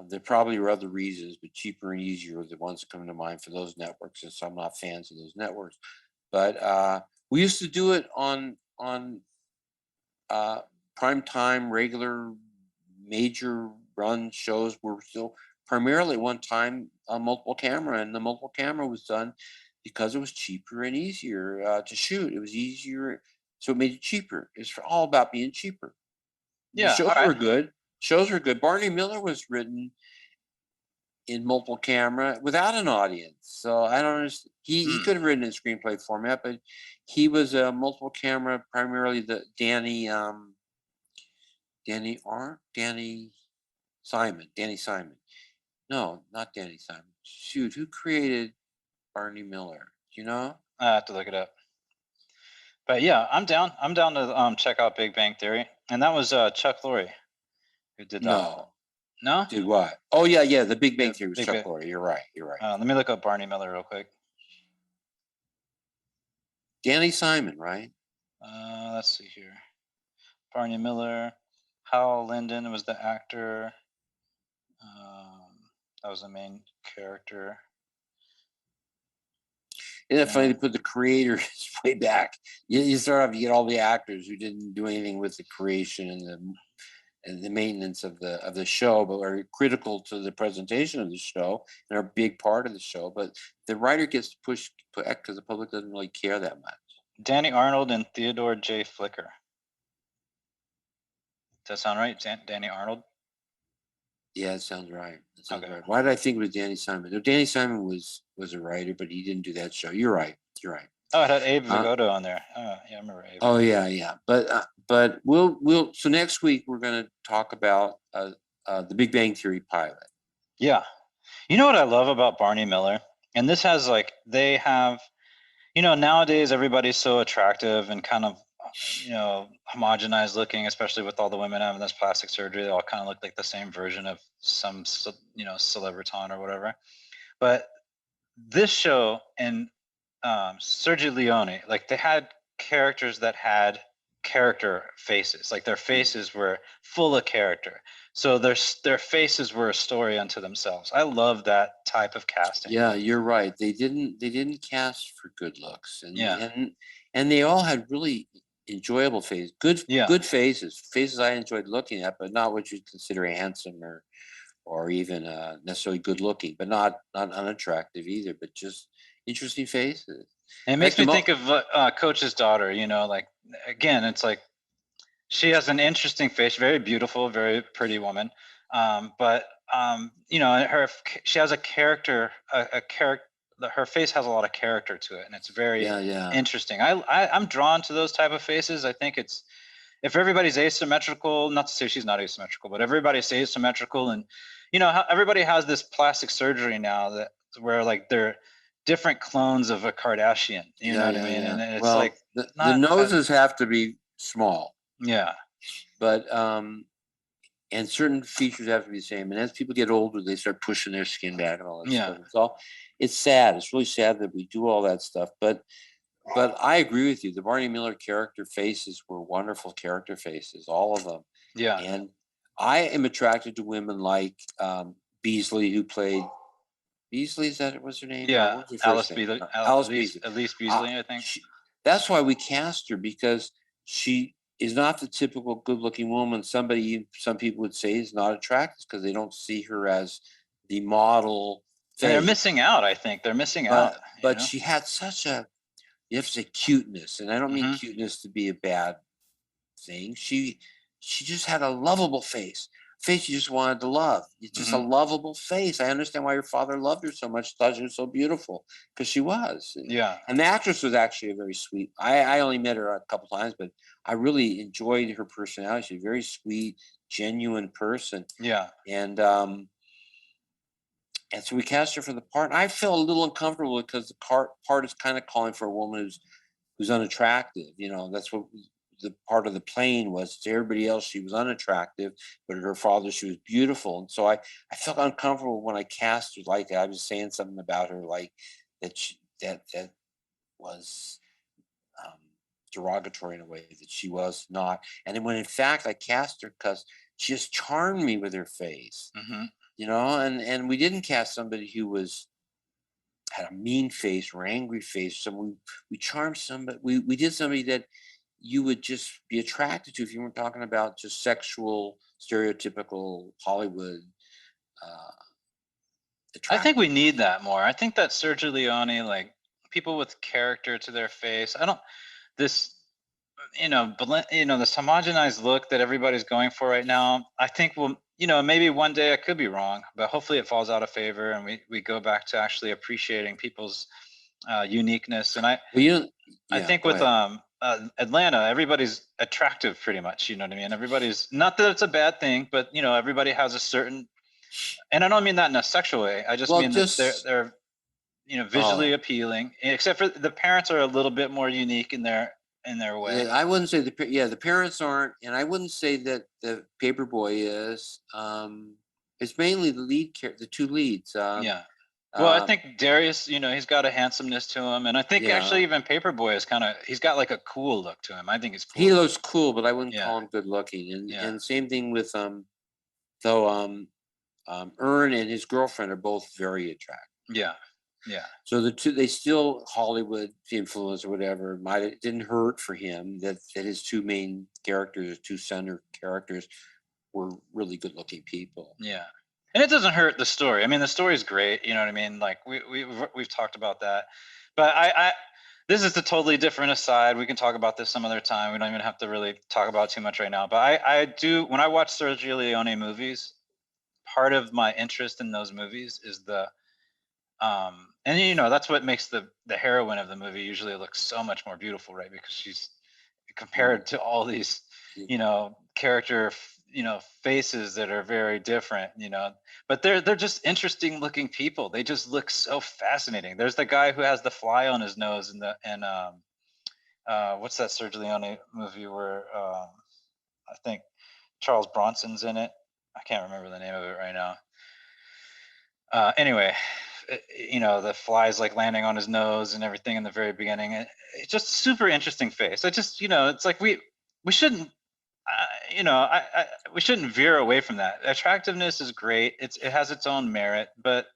B: there probably are other reasons, but cheaper and easier are the ones that come to mind for those networks. And so I'm not fans of those networks. But we used to do it on prime time, regular, major run shows were still primarily one time on multiple camera, and the multiple camera was done because it was cheaper and easier to shoot. It was easier, so it made it cheaper. It's all about being cheaper.
A: Yeah,
B: shows were good. Shows were good. Barney Miller was written in multiple camera without an audience. So I don't understand. He could have written in screenplay format, but he was a multiple camera, primarily the Danny Simon. No, not Danny Simon. Shoot, who created Barney Miller? Do you know?
A: I have to look it up. But yeah, I'm down. I'm down to check out Big Bang Theory, and that was Chuck Lorre who did that. No?
B: Did what? Oh yeah. The Big Bang Theory was Chuck Lorre. You're right.
A: Let me look up Barney Miller real quick.
B: Danny Simon, right?
A: Let's see here. Barney Miller. Hal Linden was the actor. That was the main character.
B: Isn't it funny to put the creators way back? You start off, you get all the actors who didn't do anything with the creation and the maintenance of the show, but are critical to the presentation of the show and are a big part of the show. But the writer gets to push because the public doesn't really care that much.
A: Danny Arnold and Theodore J. Flicker. Does that sound right? Danny Arnold?
B: Yeah, it sounds right. Right. Why did I think it was Danny Simon? No, Danny Simon was a writer, but he didn't do that show. You're right.
A: Oh, it had Abe Vigoda on there. Yeah, I remember Abe.
B: Oh yeah. But we'll so next week we're going to talk about the Big Bang Theory pilot.
A: Yeah, you know what I love about Barney Miller, and this has they have, nowadays everybody's so attractive and kind of, homogenized looking, especially with all the women having this plastic surgery. They all kind of look like the same version of some, celebriton or whatever. But this show and Sergio Leone, they had characters that had character faces. Their faces were full of character. So their faces were a story unto themselves. I love that type of casting.
B: Yeah, you're right. They didn't cast for good looks, and they all had really enjoyable face,
A: Yeah.
B: good faces I enjoyed looking at, but not what you'd consider handsome or even necessarily good looking, but not unattractive either, but just interesting faces.
A: And it
B: In
A: makes
B: fact,
A: me think of Coach's daughter, you know, like, again, it's like she has an interesting face, very beautiful, very pretty woman. But you know, she has a character, a character. Her face has a lot of character to it, and it's very
B: yeah.
A: interesting. I'm drawn to those type of faces. I think it's, if everybody's asymmetrical, not to say she's not asymmetrical, but everybody's asymmetrical, and you know how everybody has this plastic surgery now that where like they're different clones of a Kardashian. You know what I mean?
B: Yeah.
A: And it's
B: Well,
A: like
B: the
A: not as,
B: noses have to be small,
A: yeah.
B: but and certain features have to be the same. And as people get older, they start pushing their skin back and all that
A: Yeah.
B: stuff. It's sad. It's really sad that we do all that stuff. But I agree with you. The Barney Miller character faces were wonderful character faces, all of them.
A: Yeah.
B: And I am attracted to women like Beasley, who played Beasley. Is that what's her name?
A: Yeah,
B: What was her
A: Alice
B: first name?
A: Beasley,
B: Alice Beasley.
A: Elise
B: Uh,
A: Beasley, I think.
B: that's why we cast her, because she is not the typical good-looking woman. Some people would say is not attractive because they don't see her as the model
A: And they're
B: face.
A: missing out, I think. They're missing out,
B: But she had such a, you have to say, cuteness, and I don't mean
A: Mhm.
B: cuteness to be a bad thing. She just had a lovable face you just wanted to love. It's just a
A: Mhm.
B: lovable face. I understand why your father loved her so much, thought she was so beautiful, because she was.
A: Yeah.
B: And the actress was actually a very sweet. I only met her a couple times, but I really enjoyed her personality. She's a very sweet, genuine person.
A: Yeah.
B: And so we cast her for the part. I felt a little uncomfortable because the part is kind of calling for a woman who's unattractive. You know, that's what the part of the plane was. To everybody else, she was unattractive, but to her father, she was beautiful. And so I felt uncomfortable when I cast her like that. I was saying something about her like that was um, derogatory in a way that she was not. And then when in fact I cast her because she just charmed me with her face,
A: Mhm.
B: you know. And we didn't cast somebody who had a mean face or angry face. So we charmed somebody. We did somebody that you would just be attracted to if you weren't talking about just sexual, stereotypical Hollywood uh,
A: I think we
B: attraction.
A: need that more. I think that Sergio Leone, like people with character to their face. I don't this you know, you know, this homogenized look that everybody's going for right now. I think we'll, you know, maybe one day I could be wrong, but hopefully it falls out of favor and we go back to actually appreciating people's uniqueness. And
B: Well,
A: I
B: yeah,
A: think
B: go
A: with
B: ahead.
A: Atlanta, everybody's attractive pretty much. You know what I mean? Everybody's, not that it's a bad thing, but you know, everybody has a certain, and I don't mean that in a sexual way. I just
B: Well,
A: mean that
B: just
A: they're you know, visually
B: oh,
A: appealing. Except for the parents are a little bit more unique in their way.
B: I wouldn't say the parents aren't, and I wouldn't say that the Paperboy is. It's mainly the two leads.
A: Yeah. Well, I
B: Um,
A: think Darius, you know, he's got a handsomeness to him, and I think
B: yeah,
A: actually even Paperboy is kind of, he's got like a cool look to him. I think he's
B: he
A: cool.
B: looks cool, but I wouldn't
A: Yeah.
B: call him good looking.
A: Yeah.
B: And same thing with though Ern and his girlfriend are both very attractive.
A: Yeah. Yeah.
B: So the two, they still Hollywood influence or whatever. It didn't hurt for him that his two main characters, his two center characters, were really good looking people.
A: Yeah. And it doesn't hurt the story. I mean, the story's great. You know what I mean? Like we've talked about that, but this is a totally different aside. We can talk about this some other time. We don't even have to really talk about it too much right now. But I do, when I watch Sergio Leone movies, part of my interest in those movies is and you know that's what makes the heroine of the movie usually look so much more beautiful, right? Because she's compared to all these, you know, you know, faces that are very different, you know, but they're just interesting looking people. They just look so fascinating. There's the guy who has the fly on his nose in the and what's that Sergio Leone movie where I think Charles Bronson's in it. I can't remember the name of it right now. Anyway, you know, the flies like landing on his nose and everything in the very beginning. It's just super interesting face. I just, you know, it's like we shouldn't, you know, we shouldn't veer away from that. Attractiveness is great. It has its own merit, but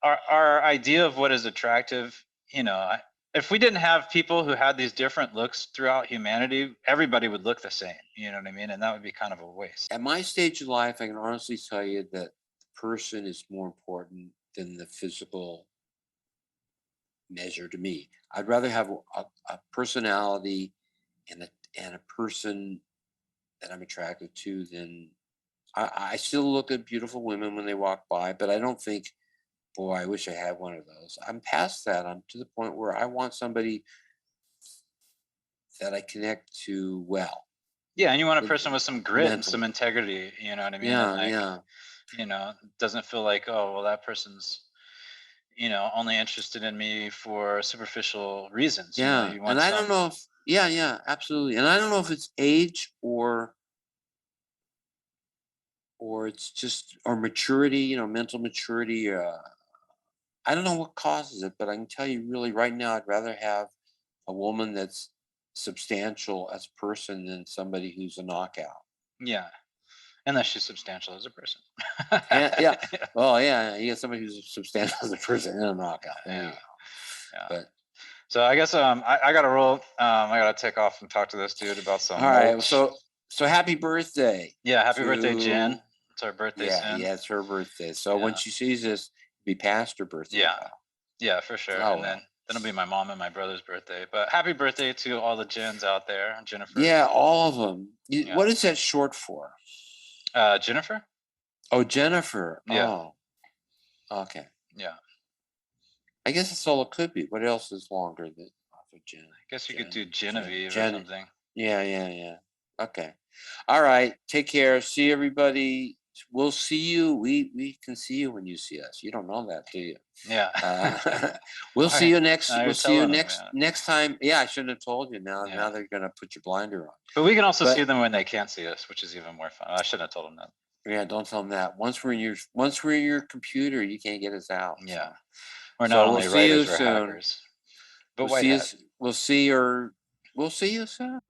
A: our idea of what is attractive, you know, if we didn't have people who had these different looks throughout humanity, everybody would look the same. You know what I mean? And that would be kind of a waste.
B: At my stage of life, I can honestly tell you that the person is more important than the physical measure to me. I'd rather have a personality and a person that I'm attracted to than I still look at beautiful women when they walk by, but I don't think, boy, I wish I had one of those. I'm past that. I'm to the point where I want somebody that I connect to well.
A: Yeah, and you want a
B: With
A: person with some grit and some
B: mentally.
A: integrity, you know what I mean? And
B: Yeah,
A: like,
B: yeah.
A: doesn't feel like, oh, well, that person's, only interested in me for superficial reasons.
B: Yeah.
A: You
B: And
A: want
B: I don't
A: some,
B: know if yeah, absolutely. And I don't know if it's age or it's just or maturity, mental maturity. I don't know what causes it, but I can tell you really right now, I'd rather have a woman that's substantial as a person than somebody who's a knockout.
A: yeah, unless she's substantial as a person.
B: And yeah, well, yeah, you get somebody who's substantial as a person and a knockout. There you
A: Yeah,
B: go.
A: yeah.
B: But
A: So I guess I gotta roll. I gotta take off and talk to this dude about some
B: all right,
A: mulch.
B: so happy birthday
A: Yeah, happy birthday, Jen.
B: to
A: It's our birthday
B: yeah,
A: soon.
B: yeah, it's her birthday. So when
A: Yeah,
B: she sees this, it'll be past her birthday,
A: yeah,
B: pal.
A: yeah, for sure.
B: Oh
A: And
B: well.
A: then it'll be my mom and my brother's birthday. But happy birthday to all the Jens out there, Jennifer.
B: Yeah, all of them.
A: Yeah,
B: What is that short for?
A: Jennifer.
B: Oh, Jennifer.
A: Yeah,
B: Oh, okay.
A: yeah.
B: I guess that's all it could be. What else is longer than off of Jen?
A: I guess you could do Genevieve or
B: Jen.
A: something.
B: Yeah, yeah, yeah. Okay. All right. Take care. See everybody. We'll see you. We can see you when you see us. You don't know that, do you?
A: Yeah.
B: We'll see you next.
A: Now you're
B: We'll see you
A: telling them,
B: next time. Yeah, I shouldn't have told you. Now
A: Yeah.
B: they're gonna put your blinder on.
A: But we can also
B: But-
A: see them when they can't see us, which is even more fun. I shouldn't have told them that.
B: Yeah, don't tell them that. Once we're in your computer, you can't get us out.
A: Yeah.
B: So.
A: We're
B: So
A: not
B: we'll
A: only
B: see you
A: writers, we're
B: soon.
A: hackers. But white hat.
B: We'll see you soon.